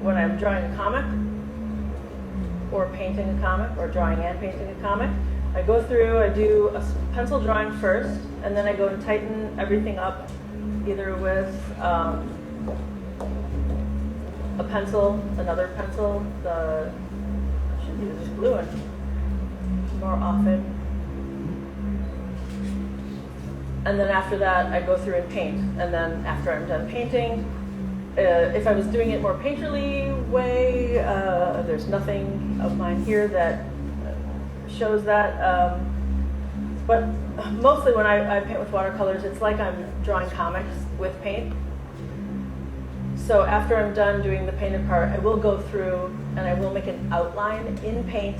when I'm drawing a comic, or painting a comic, or drawing and painting a comic. I go through, I do a pencil drawing first, and then I go and tighten everything up, either with a pencil, another pencil, I should use this blue one more often. And then after that, I go through and paint. And then after I'm done painting, if I was doing it more painterly way, there's nothing of mine here that shows that. But mostly when I paint with watercolors, it's like I'm drawing comics with paint. So after I'm done doing the painted part, I will go through and I will make an outline in paint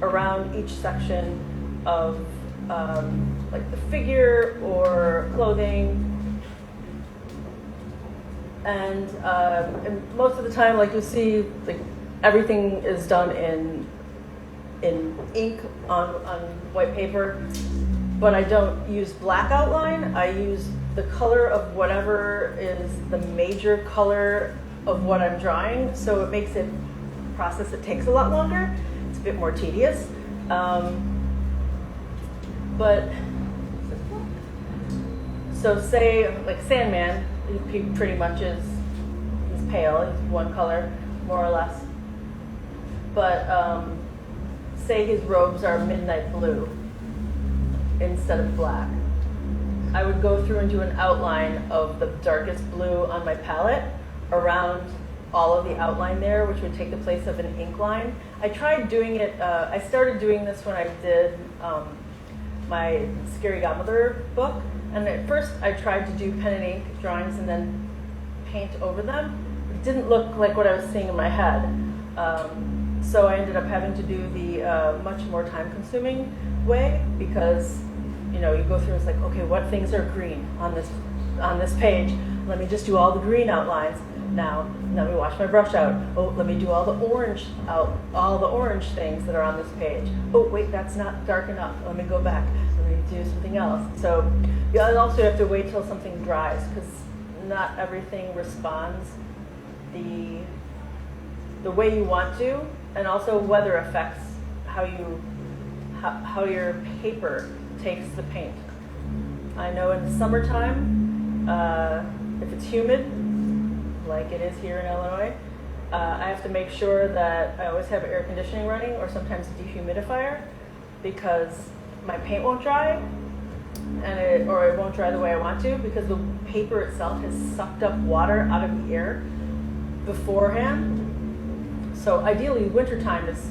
around each section of like the figure or clothing. And most of the time, like you'll see, like everything is done in ink on white paper, but I don't use black outline. I use the color of whatever is the major color of what I'm drawing, so it makes it a process that takes a lot longer. It's a bit more tedious. But so say like Sandman, he pretty much he's pale, he's one color, more or less. But say his robes are midnight blue instead of black. I would go through and do an outline of the darkest blue on my palette around all of the outline there, which would take the place of an ink line. I tried doing it, I started doing this when I did my Scary Godmother book. And at first I tried to do pen and ink drawings and then paint over them. It didn't look like what I was seeing in my head. So I ended up having to do the much more time consuming way, because you go through, it's like, okay, what things are green on this page? Let me just do all the green outlines. Now let me wash my brush out. Oh, let me do all the orange things that are on this page. Oh wait, that's not dark enough. Let me go back. Let me do something else. So you also have to wait till something dries, because not everything responds the way you want to, and also weather affects how your paper takes the paint. I know in the summertime, if it's humid, like it is here in Illinois, I have to make sure that I always have air conditioning running, or sometimes a dehumidifier, because my paint won't dry, or it won't dry the way I want to, because the paper itself has sucked up water out of the air beforehand. So ideally, wintertime is,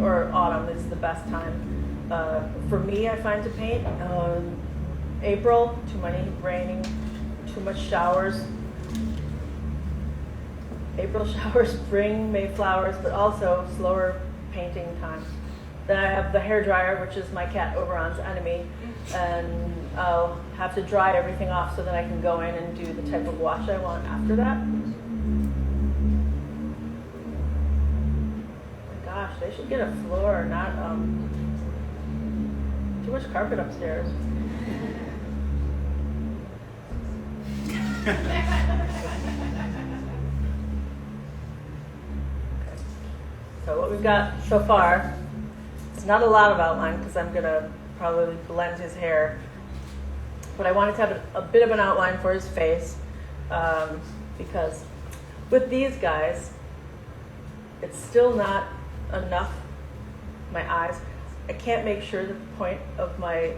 or autumn is the best time. For me, I find to paint. April, too many raining, too much showers. April showers, spring, May flowers, but also slower painting time. Then I have the hair dryer, which is my cat Oberon's enemy, and I'll have to dry everything off so that I can go in and do the type of wash I want after that. Gosh, they should get a floor, not too much carpet upstairs. So what we've got so far, it's not a lot of outline because I'm gonna probably blend his hair, but I wanted to have a bit of an outline for his face, because with these guys, it's still not enough. My eyes, I can't make sure that the point of my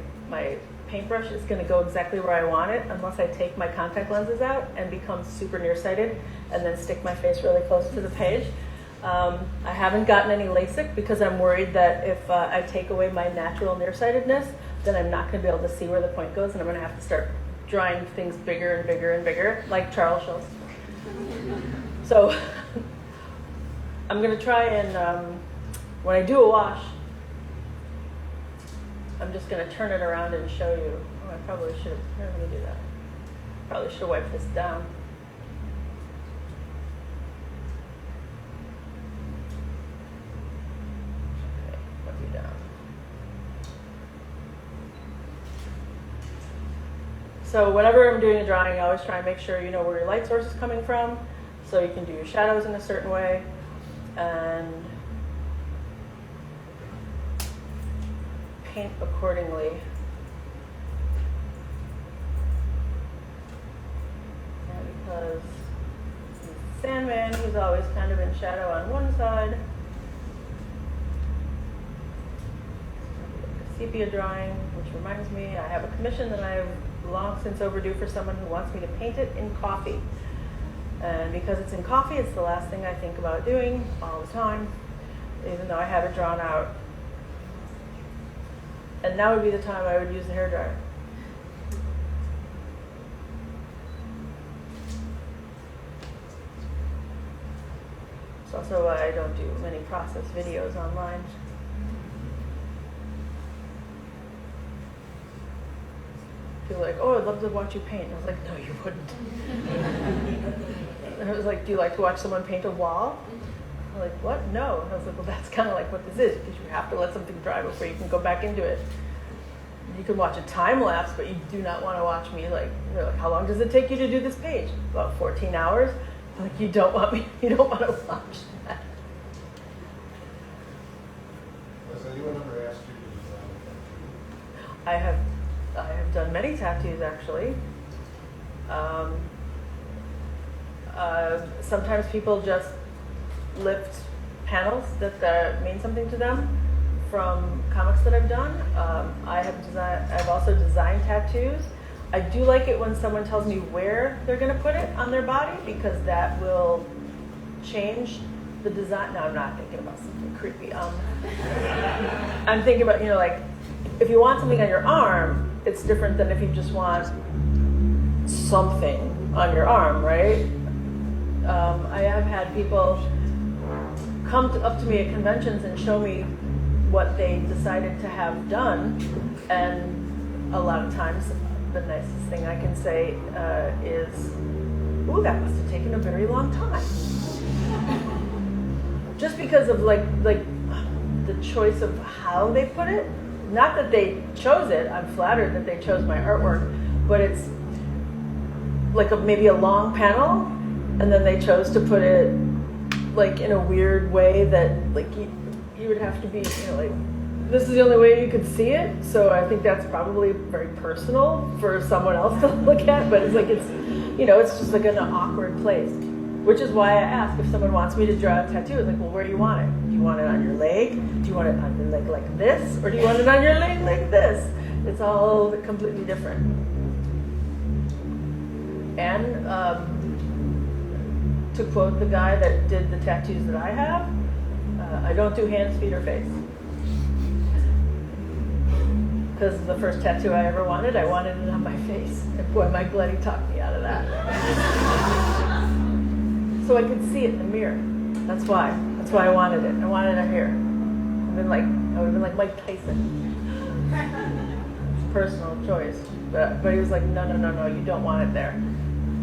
paintbrush is going to go exactly where I want it unless I take my contact lenses out and become super nearsighted and then stick my face really close to the page. I haven't gotten any LASIK because I'm worried that if I take away my natural nearsightedness, then I'm not going to be able to see where the point goes, and I'm going to have to start drawing things bigger and bigger and bigger, like Charles Schultz. So I'm going to try and, when I do a wash, I'm just going to turn it around and show you. Oh, I probably should have, here, let me do that. Probably should have wiped this down. Okay, wipe you down. So whenever I'm doing a drawing, I always try and make sure you know where your light source is coming from, so you can do your shadows in a certain way, and paint accordingly. And because Sandman, he's always kind of in shadow on one side. Sepia drawing, which reminds me, I have a commission that I've long since overdue for someone who wants me to paint it in coffee. And because it's in coffee, it's the last thing I think about doing all the time, even though I have it drawn out. And now would be the time I would use the hairdryer. It's also why I don't do many process videos online. People are like, oh, I'd love to watch you paint. And I was like, no, you wouldn't. And I was like, do you like to watch someone paint a wall? I'm like, what? No. And I was like, well, that's kind of like what this is, because you have to let something dry before you can go back into it. You can watch a time lapse, but you do not want to watch me like, how long does it take you to do this page? About 14 hours. Like, you don't want to watch that. Has anyone ever asked you to design a I tattoo? have done many tattoos, actually. Sometimes people just lift panels that mean something to them from comics that I've done. I've also designed tattoos. I do like it when someone tells me where they're going to put it on their body, because that will change the design. No, I'm not thinking about something creepy. I'm thinking about, like, if you want something on your arm, it's different than if you just want something on your arm, right? I have had people come up to me at conventions and show me what they decided to have done, and a lot of times the nicest thing I can say is, ooh, that must have taken a very long time. Just because of like the choice of how they put it. Not that they chose it, I'm flattered that they chose my artwork, but it's like maybe a long panel, and then they chose to put it like in a weird way that like you would have to be, like, this is the only way you could see it. So I think that's probably very personal for someone else to look at, but it's like, it's just like an awkward place. Which is why I ask if someone wants me to draw a tattoo. It's like, well, where do you want it? Do you want it on your leg? Do you want it on your leg like this? Or do you want it on your leg like this? It's all completely different. And to quote the guy that did the tattoos that I have, I don't do hands, feet, or face. Because the first tattoo I ever wanted, I wanted it on my face. And boy, Mike Letty talked me out of that. So I could see it in the mirror. That's why I wanted it. I wanted it here. I would have been like Mike Tyson. It's a personal choice. But he was like, no, you don't want it there. He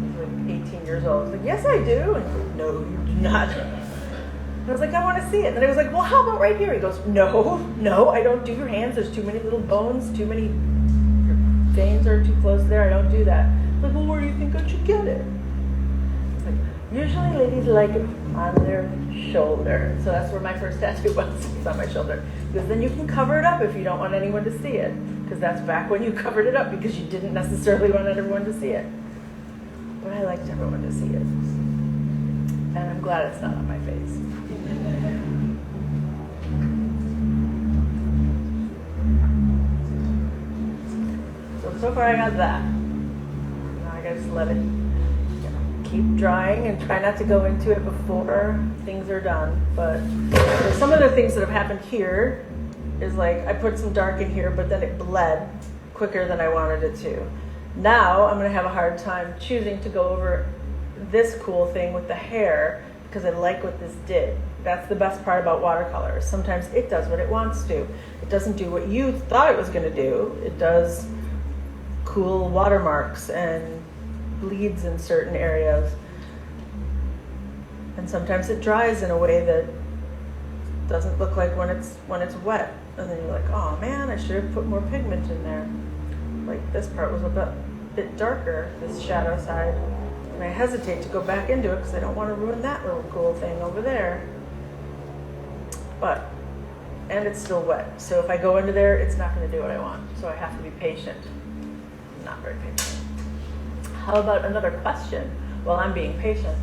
was like 18 years old. I was like, yes, I do. And he was like, no, you do not. And I was like, I want to see it. And then I was like, well, how about right here? He goes, no, I don't do your hands. There's too many little bones, too many, your veins are too close there. I don't do that. I was like, well, where do you think I should get it? It's like, usually ladies like it on their shoulder. So that's where my first tattoo was. It's on my shoulder. Because then you can cover it up if you don't want anyone to see it. Because that's back when you covered it up because you didn't necessarily want everyone to see it. But I liked everyone to see it. And I'm glad it's not on my face. So far I got that. Now I gotta just let it keep drying and try not to go into it before things are done. But some of the things that have happened here is like I put some dark in here, but then it bled quicker than I wanted it to. Now I'm gonna have a hard time choosing to go over this cool thing with the hair because I like what this did. That's the best part about watercolors. Sometimes it does what it wants to. It doesn't do what you thought it was going to do. It does cool watermarks and bleeds in certain areas. And sometimes it dries in a way that doesn't look like when it's wet. And then you're like, oh man, I should have put more pigment in there. Like this part was a bit darker, this shadow side. And I hesitate to go back into it because I don't want to ruin that little cool thing over there. And it's still wet. So if I go into there, it's not going to do what I want. So I have to be patient. I'm not very patient. How about another question while I'm being patient?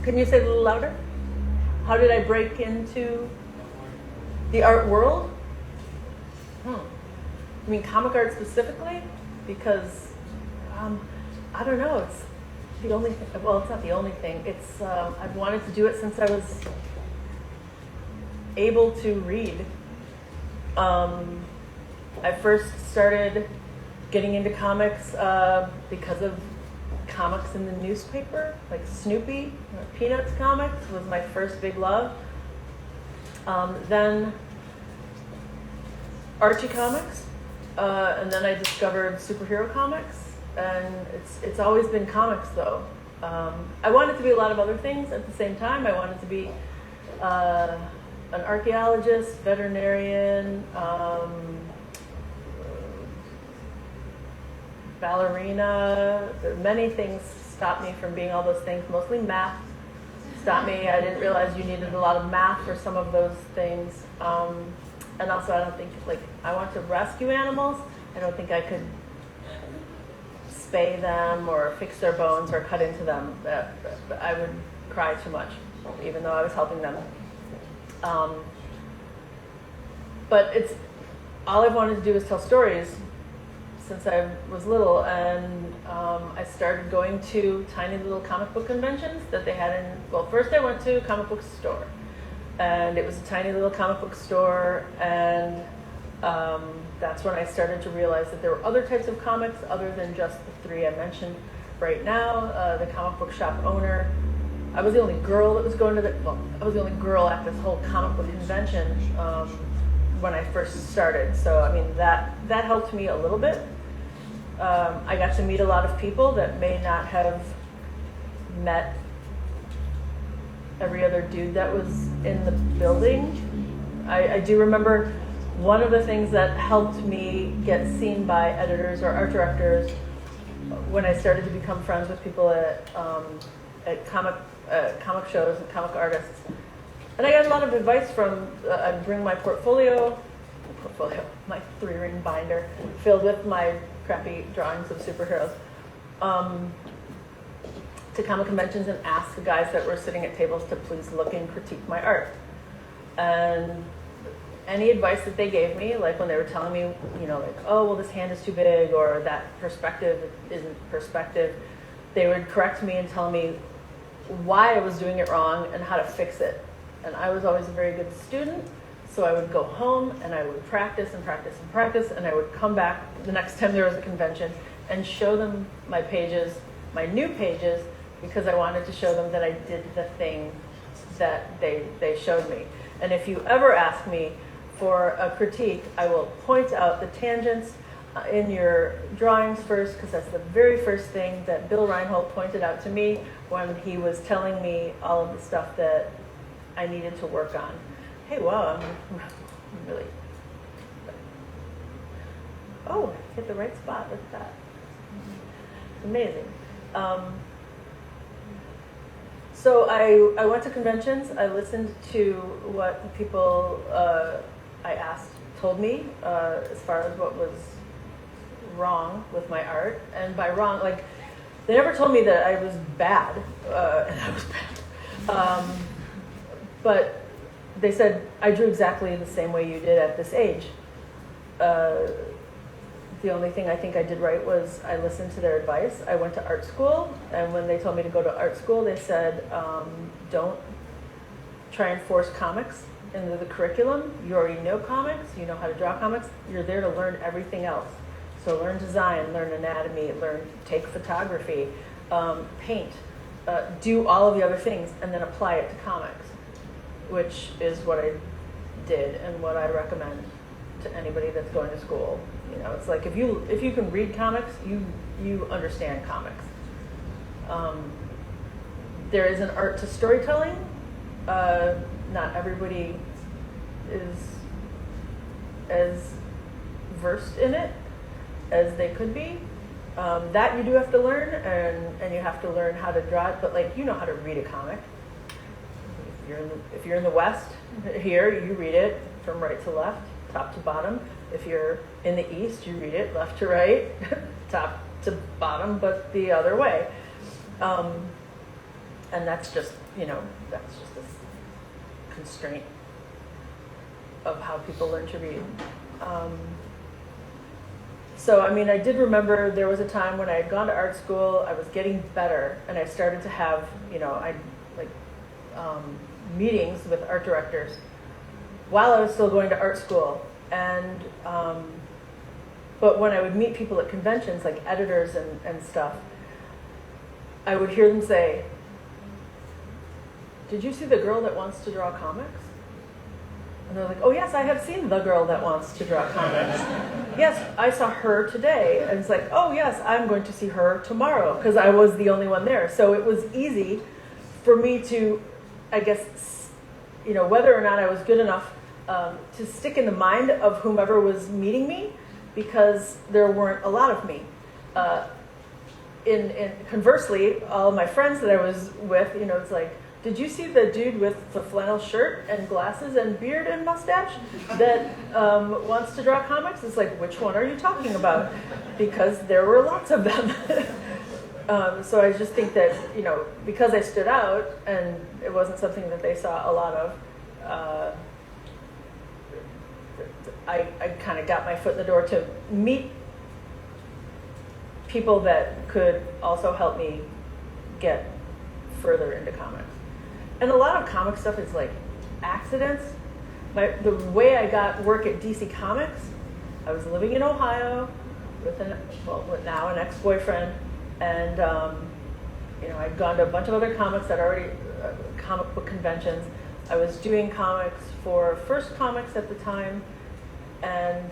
Can you say it a little louder? How did I break into the art world? I mean comic art specifically? Because, I don't know, it's the only thing, well, it's not the only thing. It's, I've wanted to do it since I was able to read. I first started getting into comics because of comics in the newspaper, like Snoopy, Peanuts comics was my first big love. Then Archie comics, and then I discovered superhero comics, and it's always been comics though. I wanted to be a lot of other things at the same time. I wanted to be an archaeologist, veterinarian, ballerina. Many things stopped me from being all those things, mostly math stopped me. I didn't realize you needed a lot of math for some of those things. And also I don't think, like, I want to rescue animals. I don't think I could spay them or fix their bones or cut into them. I would cry too much, even though I was helping them. But it's, all I've wanted to do is tell stories since I was little, and I started going to tiny little comic book conventions that they had in, well, first I went to a comic book store, and it was a tiny little comic book store, and that's when I started to realize that there were other types of comics other than just the three I mentioned right now. The comic book shop owner, I was the only girl that was going to I was the only girl at this whole comic book convention when I first started, so I mean that helped me a little bit. I got to meet a lot of people that may not have met every other dude that was in the building. I do remember one of the things that helped me get seen by editors or art directors when I started to become friends with people at comic shows and comic artists. And I got a lot of advice from, I'd bring my portfolio, my 3-ring binder filled with my crappy drawings of superheroes, to comic conventions and ask the guys that were sitting at tables to please look and critique my art. And any advice that they gave me, like when they were telling me, you know, like, oh, well, this hand is too big, or that perspective isn't perspective, they would correct me and tell me why I was doing it wrong and how to fix it. And I was always a very good student, so I would go home and I would practice and practice and practice, and I would come back the next time there was a convention and show them my pages, my new pages, because I wanted to show them that I did the thing that they showed me. And if you ever ask me for a critique, I will point out the tangents in your drawings first, because that's the very first thing that Bill Reinhold pointed out to me when he was telling me all of the stuff that I needed to work on. Hey, wow, I'm really, oh, I hit the right spot, look at that. It's amazing. So I went to conventions, I listened to what the people I asked told me as far as what was wrong with my art. And by wrong, like, they never told me that I was bad, and I was bad. But they said, I drew exactly the same way you did at this age. The only thing I think I did right was I listened to their advice. I went to art school, and when they told me to go to art school, they said, don't try and force comics into the curriculum. You already know comics, you know how to draw comics, you're there to learn everything else. So learn design, learn anatomy, take photography, paint, do all of the other things, and then apply it to comics, which is what I did and what I recommend to anybody that's going to school. You know, it's like if you can read comics, you understand comics. There is an art to storytelling. Not everybody is as versed in it as they could be. That you do have to learn, and you have to learn how to draw it. But like, you know how to read a comic. If you're in the West, here you read it from right to left, top to bottom. If you're in the East, you read it left to right, top to bottom, but the other way. And that's just a constraint of how people learn to read. So, I mean, I did remember there was a time when I had gone to art school, I was getting better, and I started to have, meetings with art directors while I was still going to art school. And, but when I would meet people at conventions, like editors and stuff, I would hear them say, "Did you see the girl that wants to draw comics?" And they're like, "Oh yes, I have seen the girl that wants to draw comics. Yes, I saw her today." And it's like, "Oh yes, I'm going to see her tomorrow," because I was the only one there. So it was easy for me to, I guess, whether or not I was good enough to stick in the mind of whomever was meeting me, because there weren't a lot of me. Conversely, all of my friends that I was with, it's like, "Did you see the dude with the flannel shirt and glasses and beard and mustache that wants to draw comics?" It's like, which one are you talking about? Because there were lots of them. So I just think that, because I stood out and it wasn't something that they saw a lot of, I kind of got my foot in the door to meet people that could also help me get further into comics. And a lot of comic stuff is like accidents. The way I got work at DC Comics, I was living in Ohio with now an ex-boyfriend, and I'd gone to a bunch of other comics that already comic book conventions. I was doing comics for First Comics at the time, and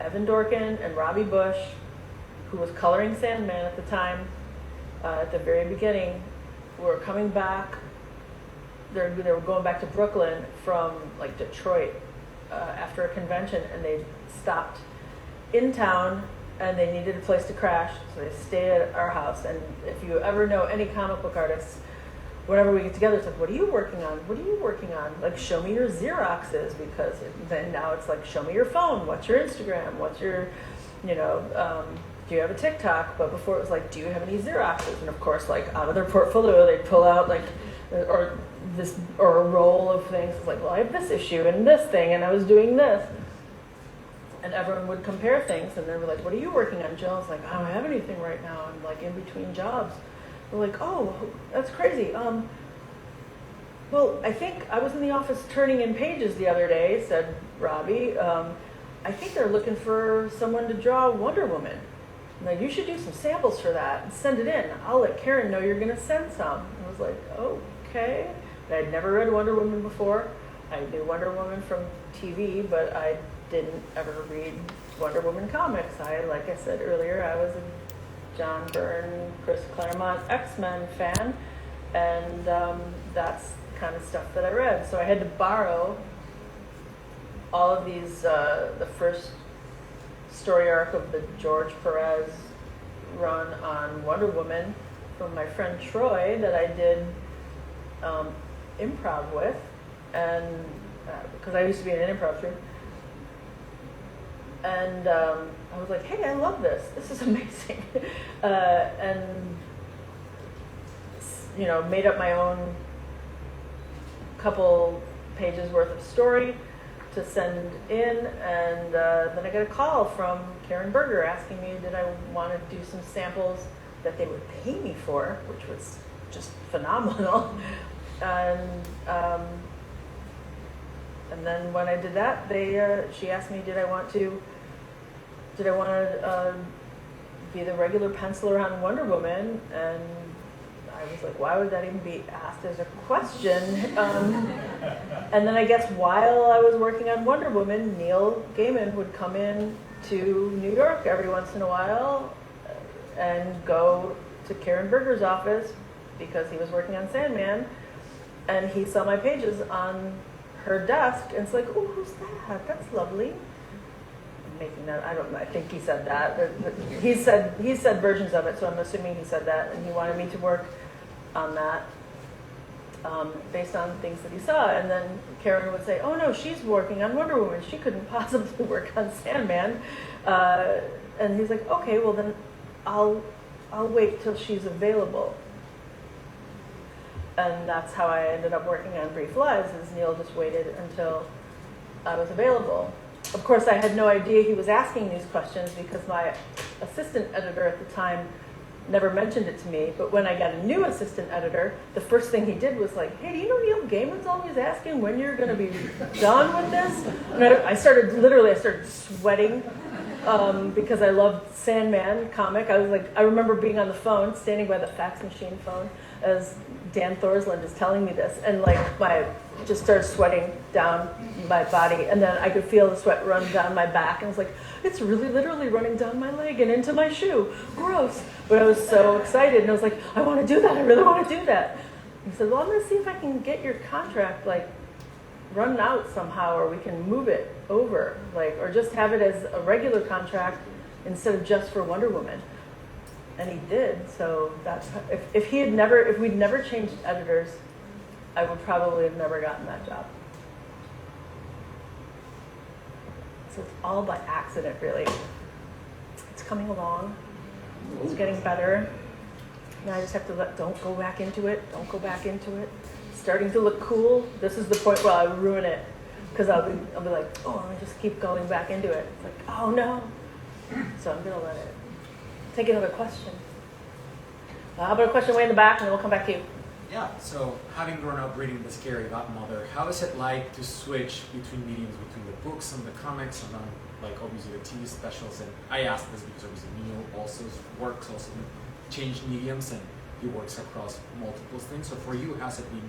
Evan Dorkin and Robbie Bush, who was coloring Sandman at the time, at the very beginning, were coming back. They were going back to Brooklyn from like Detroit after a convention, and they stopped in town, and they needed a place to crash, so they stayed at our house. And if you ever know any comic book artists, whenever we get together, it's like, "What are you working on? What are you working on? Like, show me your Xeroxes," because then now it's like, "Show me your phone. What's your Instagram? What's your, do you have a TikTok?" But before it was like, "Do you have any Xeroxes?" And of course, like out of their portfolio, they'd pull out like, or a roll of things. It's like, "Well, I have this issue and this thing, and I was doing this." And everyone would compare things, and they were like, "What are you working on?" Jill was like, "I don't have anything right now. I'm like in between jobs." They're like, "Oh, that's crazy. Well, I think I was in the office turning in pages the other day," said Robbie. "I think they're looking for someone to draw Wonder Woman. I'm like, you should do some samples for that and send it in. I'll let Karen know you're going to send some." I was like, "Okay." I'd never read Wonder Woman before. I knew Wonder Woman from TV, but I didn't ever read Wonder Woman comics. Like I said earlier, I was a John Byrne, Chris Claremont X-Men fan, and that's the kind of stuff that I read. So I had to borrow all of these, the first story arc of the George Perez run on Wonder Woman from my friend Troy that I did improv with, and because I used to be in an improv troupe. And I was like, "Hey, I love this. This is amazing." And made up my own couple pages worth of story to send in, and then I got a call from Karen Berger asking me did I want to do some samples that they would pay me for, which was just phenomenal. And And then when I did that, she asked me, did I want to be the regular penciler on Wonder Woman? And I was like, why would that even be asked as a question? And then I guess while I was working on Wonder Woman, Neil Gaiman would come in to New York every once in a while and go to Karen Berger's office because he was working on Sandman, and he saw my pages on her desk, and it's like, oh, who's that? That's lovely. I'm making that, I don't know, I think he said that. He said versions of it, so I'm assuming he said that, and he wanted me to work on that based on things that he saw. And then Karen would say, oh no, she's working on Wonder Woman. She couldn't possibly work on Sandman. And he's like, okay, well then I'll wait till she's available. And that's how I ended up working on Brief Lives, is Neil just waited until I was available. Of course, I had no idea he was asking these questions because my assistant editor at the time never mentioned it to me. But when I got a new assistant editor, the first thing he did was like, hey, do you know Neil Gaiman's always asking when you're going to be done with this? And I started sweating because I loved Sandman comic. I remember being on the phone, standing by the fax machine phone, as Dan Thorsland is telling me this, and like just started sweating down my body, and then I could feel the sweat run down my back, and I was like, it's really literally running down my leg and into my shoe. Gross. But I was so excited, and I was like, I want to do that. I really want to do that. He said, well, I'm going to see if I can get your contract run out somehow, or we can move it over, or just have it as a regular contract instead of just for Wonder Woman. And he did. So that's if we'd never changed editors, I would probably have never gotten that job. So it's all by accident, really. It's coming along. It's getting better. Now I just have to don't go back into it. Don't go back into it. It's starting to look cool. This is the point where I ruin it, because I'll be like, oh, I'm gonna just keep going back into it. It's like, oh no. So I'm gonna let it. Take another question. How about a question way in the back, and then we'll come back to you. Yeah, so having grown up reading The Scary Godmother, how is it like to switch between mediums, between the books and the comics, and then obviously the TV specials? And I asked this because obviously Neil also changed mediums, and he works across multiple things. So for you, has it been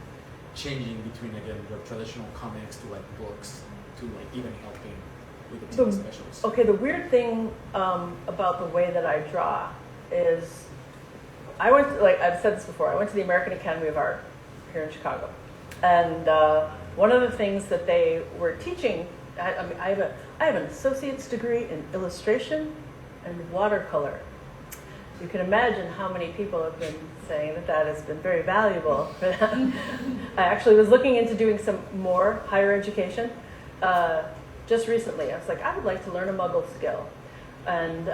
changing between, again, your traditional comics to books, to even helping with the TV specials? Okay, the weird thing about the way that I draw is I've said this before, I went to the American Academy of Art here in Chicago. And one of the things that they were teaching, I have an associate's degree in illustration and watercolor. You can imagine how many people have been saying that has been very valuable for them. I actually was looking into doing some more higher education just recently. I was like, I would like to learn a Muggle skill. And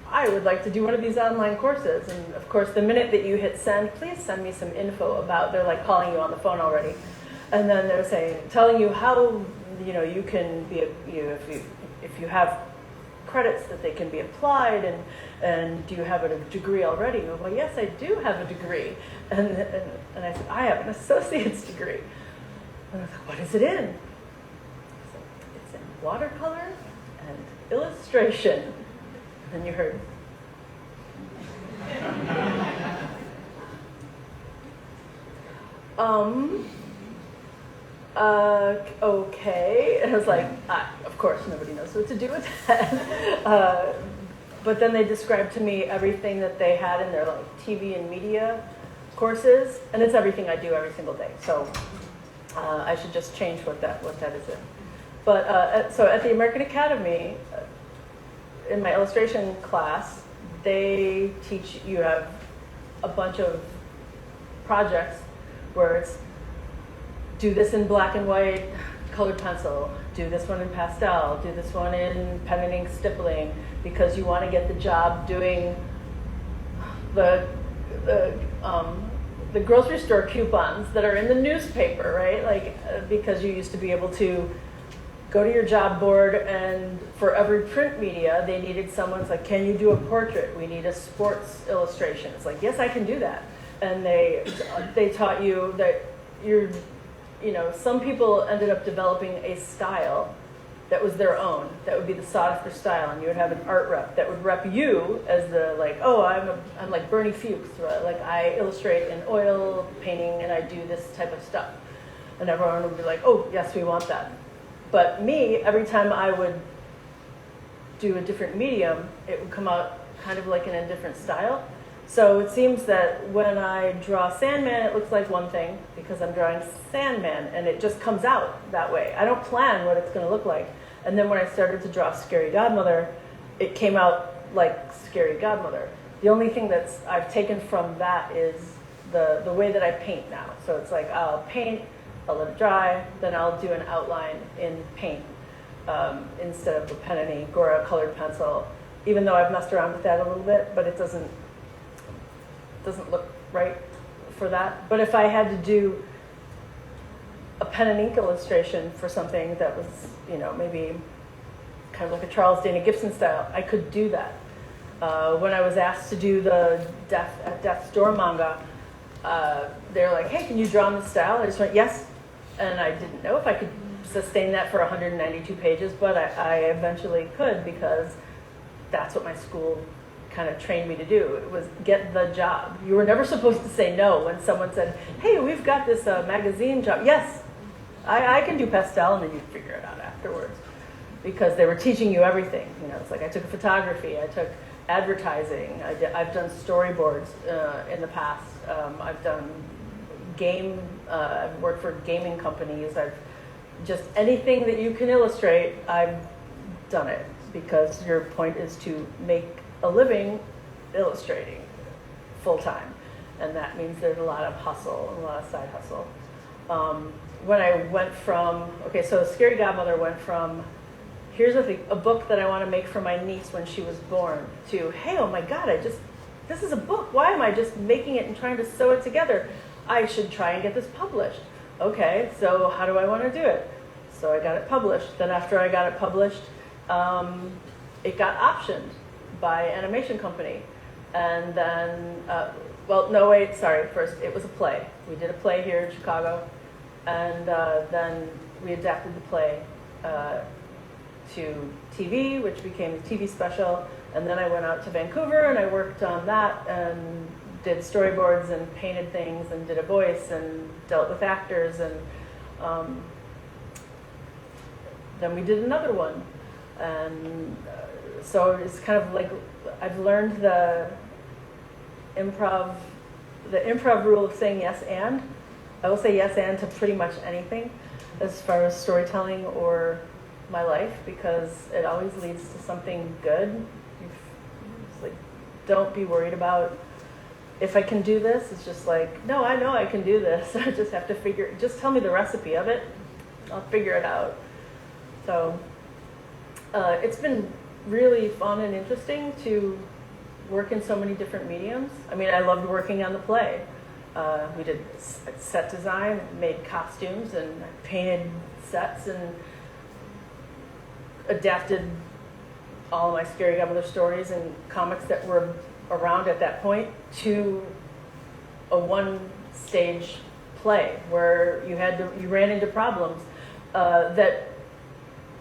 I would like to do one of these online courses. And of course, the minute that you hit send, please send me some info about, they're like calling you on the phone already. And then they're telling you how, you can be, if you have credits that they can be applied, and do you have a degree already? And I'm like, yes, I do have a degree. And I said, I have an associate's degree. And I was like, what is it in? I said, it's in watercolor and illustration. And you heard. Okay. And I was like, of course, nobody knows what to do with that. But then they described to me everything that they had in their TV and media courses, and it's everything I do every single day. So I should just change what that is in. But so at the American Academy, in my illustration class, they teach you have a bunch of projects where it's do this in black and white colored pencil, do this one in pastel, do this one in pen and ink stippling, because you want to get the job doing the grocery store coupons that are in the newspaper, right? Because you used to be able to go to your job board, and for every print media, they needed someone's like, can you do a portrait? We need a sports illustration. It's like, yes, I can do that. And they taught you that some people ended up developing a style that was their own. That would be the sought after style, and you would have an art rep that would rep you as the I'm like Bernie Fuchs, right? Like I illustrate in oil painting and I do this type of stuff, and everyone would be like, oh yes, we want that. But me, every time I would do a different medium, it would come out kind of like in a different style. So it seems that when I draw Sandman, it looks like one thing because I'm drawing Sandman, and it just comes out that way. I don't plan what it's going to look like. And then when I started to draw Scary Godmother, it came out like Scary Godmother. The only thing that's I've taken from that is the way that I paint now. So it's like I'll paint, I'll let it dry, then I'll do an outline in paint instead of a pen and ink or a colored pencil, even though I've messed around with that a little bit, but it doesn't look right for that. But if I had to do a pen and ink illustration for something that was, maybe kind of like a Charles Dana Gibson style, I could do that. When I was asked to do the Death's Door manga, they're like, hey, can you draw in this style? I just went, yes. And I didn't know if I could sustain that for 192 pages, but I eventually could because that's what my school kind of trained me to do. It was get the job. You were never supposed to say no when someone said, hey, we've got this magazine job. Yes, I can do pastel, and then you figure it out afterwards because they were teaching you everything. It's like I took photography, I took advertising, I've done storyboards in the past. I've done I've worked for gaming companies. I've just anything that you can illustrate, I've done it because your point is to make a living illustrating full time, and that means there's a lot of hustle, a lot of side hustle. When I went from so Scary Godmother went from here's a book that I want to make for my niece when she was born to hey, oh my God, this is a book. Why am I just making it and trying to sew it together? I should try and get this published. Okay, so how do I want to do it? So I got it published. Then after I got it published, it got optioned by an animation company. And then, first it was a play. We did a play here in Chicago, and then we adapted the play to TV, which became the TV special, and then I went out to Vancouver and I worked on that and did storyboards and painted things and did a voice and dealt with actors, and then we did another one. And so it's kind of like I've learned the improv rule of saying yes and. I will say yes and to pretty much anything as far as storytelling or my life because it always leads to something good. It's like, don't be worried about if I can do this. It's just like, no, I know I can do this. I just have to just tell me the recipe of it. I'll figure it out. So it's been really fun and interesting to work in so many different mediums. I mean, I loved working on the play. We did set design, made costumes, and painted sets, and adapted all of my Scary Godmother stories and comics that were around at that point to a one-stage play where you ran into problems that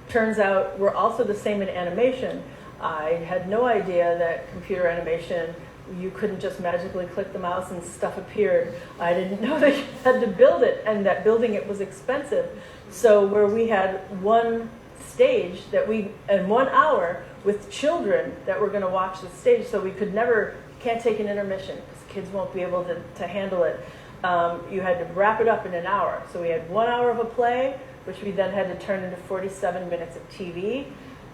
turns out were also the same in animation. I had no idea that computer animation, you couldn't just magically click the mouse and stuff appeared. I didn't know that you had to build it, and that building it was expensive. So where we had one stage in 1 hour with children that were going to watch the stage, so we can't take an intermission because kids won't be able to handle it. You had to wrap it up in an hour. So we had 1 hour of a play, which we then had to turn into 47 minutes of TV.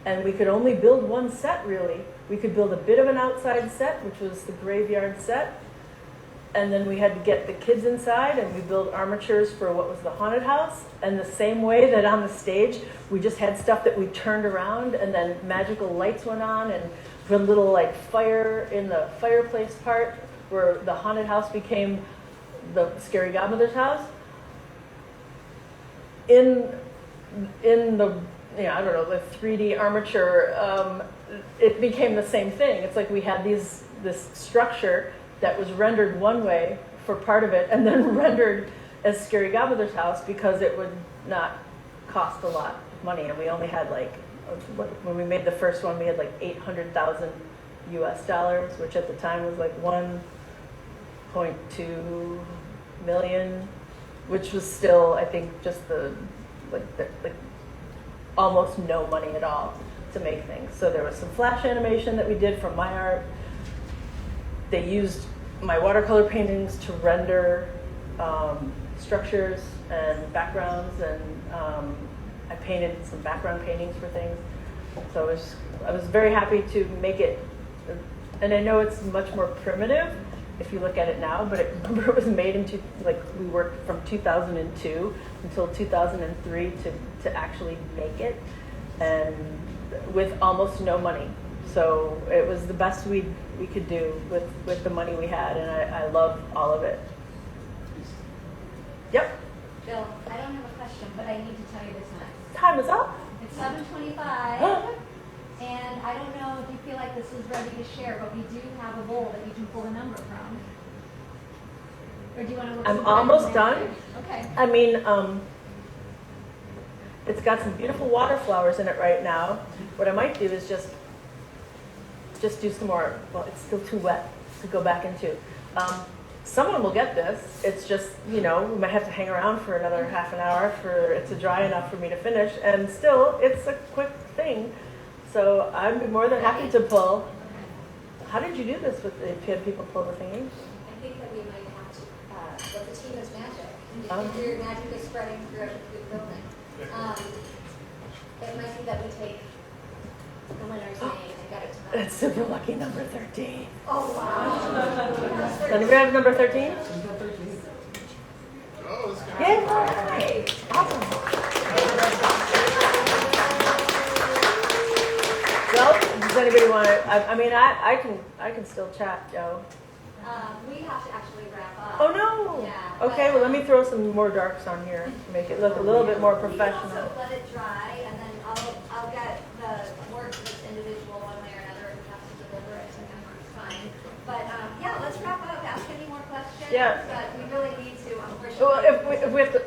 And we could only build one set, really. We could build a bit of an outside set, which was the graveyard set. And then we had to get the kids inside, and we built armatures for what was the haunted house. And the same way that on the stage, we just had stuff that we turned around, and then magical lights went on, and put a little fire in the fireplace part, where the haunted house became the Scary Godmother's house. In the the 3D armature, it became the same thing. It's like we had this structure that was rendered one way for part of it, and then rendered as Scary Godmother's house because it would not cost a lot of money, and we only had like, when we made the first one, we had like $800,000 US, which at the time was like 1.2 million, which was still, I think, just the almost no money at all to make things. So there was some flash animation that we did from my art. They used my watercolor paintings to render structures and backgrounds, and I painted some background paintings for things. So I was very happy to make it, and I know it's much more primitive if you look at it now, but remember it was made we worked from 2002 until 2003 to actually make it, and with almost no money. So it was the best we could do with the money we had, and I love all of it. Yep. Bill, I don't have a question, but I need to tell you this much. Time is up. It's 7:25, and I don't know if you feel like this is ready to share, but we do have a bowl that you can pull a number from. Or do you want to look? I'm almost done. Okay. I mean, it's got some beautiful water flowers in it right now. What I might do is just do some more. Well, it's still too wet to go back into. Someone will get this. It's just, we might have to hang around for another half an hour for it to dry enough for me to finish. And still, it's a quick thing. So I'd be more than happy to pull. How did you do this if you had people pull the thingy? I think that we might have to, what the team is magic. Your magic is spreading throughout the building. It might be that we take the winner's name and get it to them. It's super lucky number 13. Oh, wow. Anybody have number 13? Oh, this guy. Yay! Awesome. Well, does anybody want to? I can still chat, Joe. We have to actually wrap up. Oh no! Yeah, Okay, well let me throw some more darks on here to make it look a little bit more We can professional. also let it dry, and then I'll get the work that's individual one way or another, and we have to deliver it to him. It's fine. But yeah, let's wrap up. Ask any more questions. Yeah. But we really need to, unfortunately. Well, if we have to,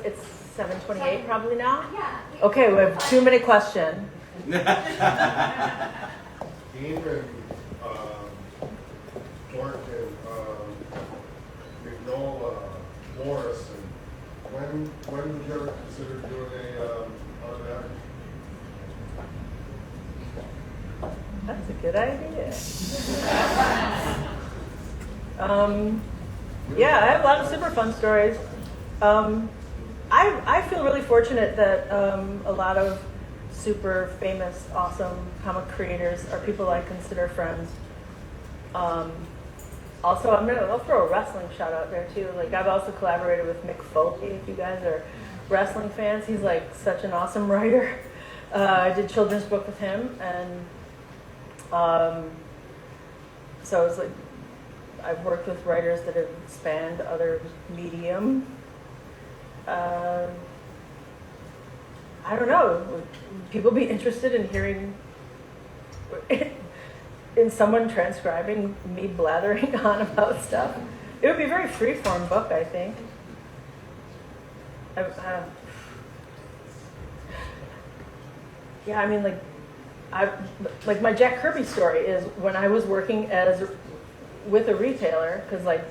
it's 7:28 probably now. Yeah. Okay, we have 2 minute question. Dean Thornton, Magnola, Morrison, when would you ever consider doing a automatic? That's a good idea. Yeah, I have a lot of super fun stories. I feel really fortunate that a lot of super famous, awesome comic creators are people I consider friends. Also, I'll throw a wrestling shout out there too. Like I've also collaborated with Mick Foley. If you guys are wrestling fans, he's like such an awesome writer. I did children's book with him, and so it's like I've worked with writers that have spanned other medium. I don't know. Would people be interested in hearing in someone transcribing me blathering on about stuff? It would be a very free-form book, I think. Yeah, I mean, like my Jack Kirby story is when I was working with a retailer, because like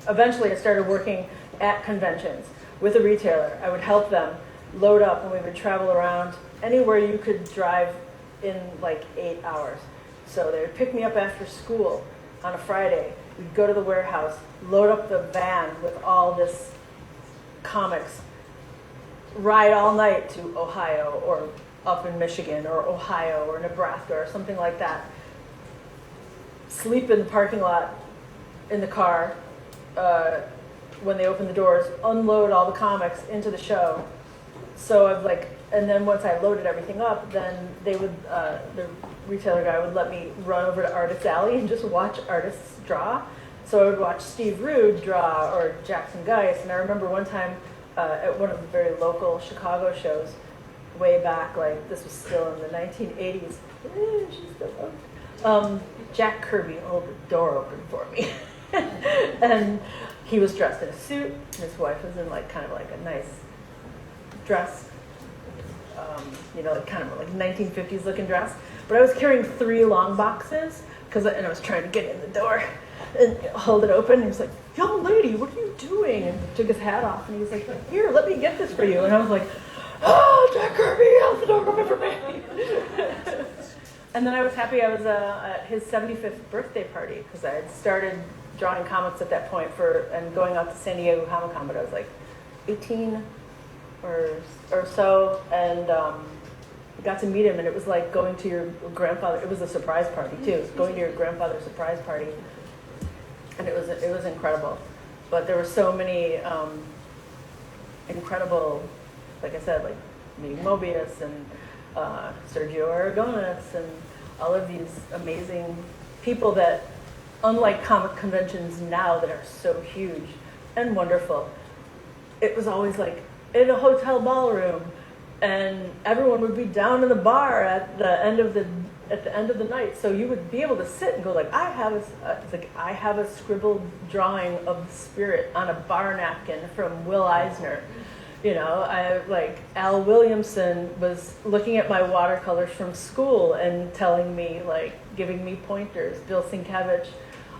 eventually I started working at conventions with a retailer. I would help them load up, and we would travel around anywhere you could drive in like 8 hours. So they would pick me up after school on a Friday. We'd go to the warehouse, load up the van with all this comics, ride all night to Ohio or up in Michigan or Ohio or Nebraska or something like that. Sleep in the parking lot in the car when they open the doors, unload all the comics into the show. So and then once I loaded everything up, then they would, the retailer guy would let me run over to Artists Alley and just watch artists draw. So I would watch Steve Rude draw or Jackson Geis. And I remember one time at one of the very local Chicago shows, way back, like this was still in the 1980s. She's still up. Jack Kirby held the door open for me. And he was dressed in a suit, and his wife was in like kind of like a nice dress, like kind of like 1950s looking dress. But I was carrying 3 long boxes and I was trying to get in the door and hold it open. And he was like, "Young lady, what are you doing?" And took his hat off and he was like, "Here, let me get this for you." And I was like, "Oh, Jack Kirby, how's the door open for me?" And then I was happy I was at his 75th birthday party because I had started drawing comics at that point and going out to San Diego Comic-Con, but I was like 18 or so, and got to meet him, and it was like going to your grandfather. It was a surprise party too. It was going to your grandfather's surprise party, and it was incredible. But there were so many incredible, like I said, like meeting Mobius and Sergio Aragonés and all of these amazing people that, unlike comic conventions now that are so huge and wonderful, it was always like in a hotel ballroom, and everyone would be down in the bar at the end of the night. So you would be able to sit and go like, I have a scribbled drawing of the spirit on a bar napkin from Will Eisner. Al Williamson was looking at my watercolors from school and telling me, like, giving me pointers. Bill Sienkiewicz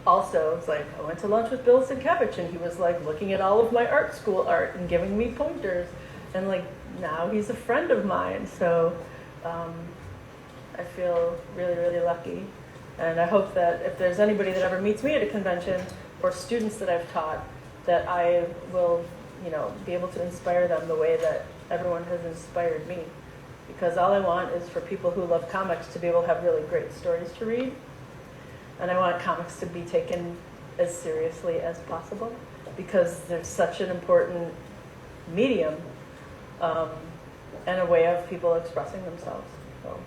also was like, I went to lunch with Bill Sienkiewicz, and he was like looking at all of my art school art and giving me pointers. And like now he's a friend of mine. So I feel really, really lucky. And I hope that if there's anybody that ever meets me at a convention or students that I've taught, that I will be able to inspire them the way that everyone has inspired me. Because all I want is for people who love comics to be able to have really great stories to read. And I want comics to be taken as seriously as possible because they're such an important medium and a way of people expressing themselves. So.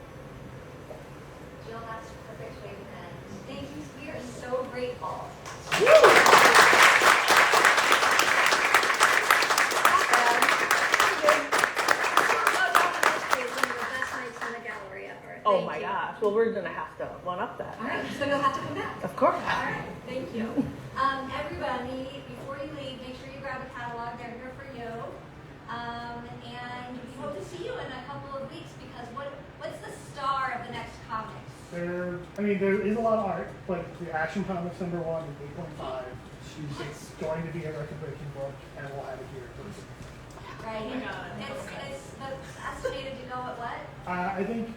Jill, that's a perfect way to end. Thank you. We are so grateful. Oh my gosh. Well, we're going to have to one-up that. All right, so you'll have to come back. Of course. All right, thank you. Everybody, before you leave, make sure you grab a catalog. They're here for you. And we hope to see you in a couple of weeks because what's the star of the next comics? There is a lot of art, but the Action Comics #1 is 8.5. It's going to be a record-breaking book, and we'll have it here in person. Right. Oh my God. It's estimated to go at what? I think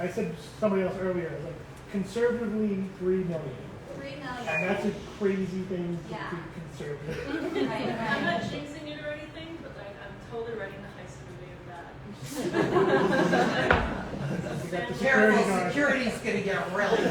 I said to somebody else earlier, like conservatively 3 million. 3 million. And that's a crazy thing to Yeah. be conservative. Right, I'm not right. jinxing it or anything, but I'm totally writing the heist movie of that. You got the Careful, security guard. security's gonna get really.